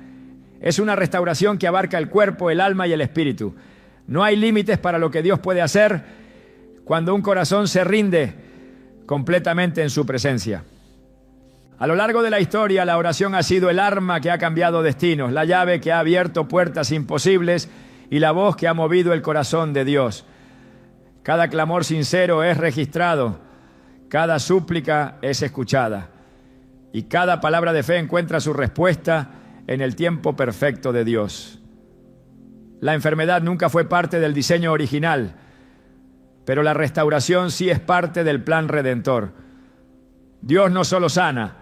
Es una restauración que abarca el cuerpo, el alma y el espíritu. No hay límites para lo que Dios puede hacer cuando un corazón se rinde completamente en su presencia. A lo largo de la historia, la oración ha sido el arma que ha cambiado destinos, la llave que ha abierto puertas imposibles y la voz que ha movido el corazón de Dios. Cada clamor sincero es registrado, cada súplica es escuchada y cada palabra de fe encuentra su respuesta en el tiempo perfecto de Dios. La enfermedad nunca fue parte del diseño original, pero la restauración sí es parte del plan redentor. Dios no solo sana,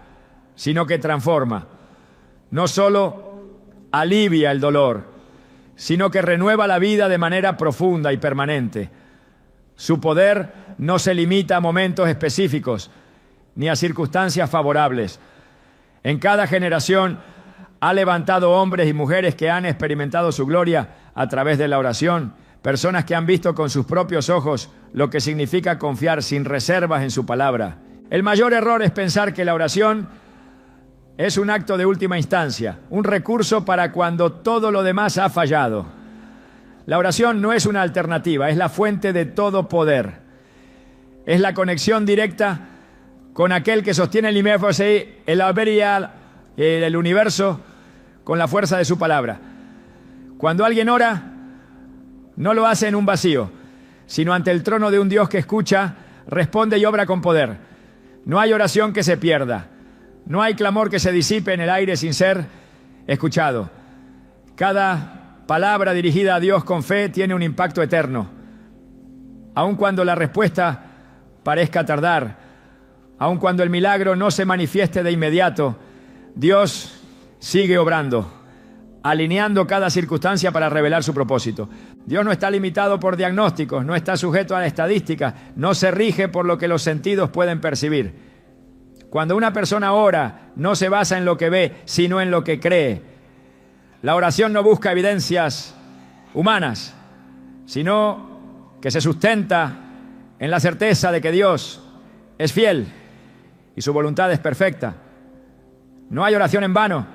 sino que transforma. No solo alivia el dolor, sino que renueva la vida de manera profunda y permanente. Su poder no se limita a momentos específicos, ni a circunstancias favorables. En cada generación ha levantado hombres y mujeres que han experimentado su gloria a través de la oración, personas que han visto con sus propios ojos lo que significa confiar sin reservas en su palabra. El mayor error es pensar que la oración es un acto de última instancia, un recurso para cuando todo lo demás ha fallado. La oración no es una alternativa, es la fuente de todo poder. Es la conexión directa con aquel que sostiene el universo con la fuerza de su palabra. Cuando alguien ora, no lo hace en un vacío, sino ante el trono de un Dios que escucha, responde y obra con poder. No hay oración que se pierda. No hay clamor que se disipe en el aire sin ser escuchado. Cada palabra dirigida a Dios con fe tiene un impacto eterno. Aun cuando la respuesta parezca tardar, aun cuando el milagro no se manifieste de inmediato, Dios sigue obrando, alineando cada circunstancia para revelar su propósito. Dios no está limitado por diagnósticos, no está sujeto a la estadística, no se rige por lo que los sentidos pueden percibir. Cuando una persona ora, no se basa en lo que ve, sino en lo que cree. La oración no busca evidencias humanas, sino que se sustenta en la certeza de que Dios es fiel y su voluntad es perfecta. No hay oración en vano,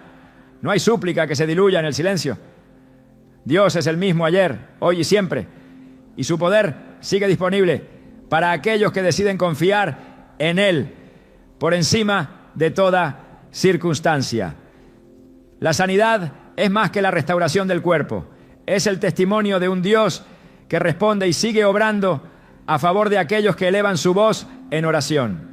no hay súplica que se diluya en el silencio. Dios es el mismo ayer, hoy y siempre, y su poder sigue disponible para aquellos que deciden confiar en Él por encima de toda circunstancia. La sanidad es más que la restauración del cuerpo, es el testimonio de un Dios que responde y sigue obrando a favor de aquellos que elevan su voz en oración.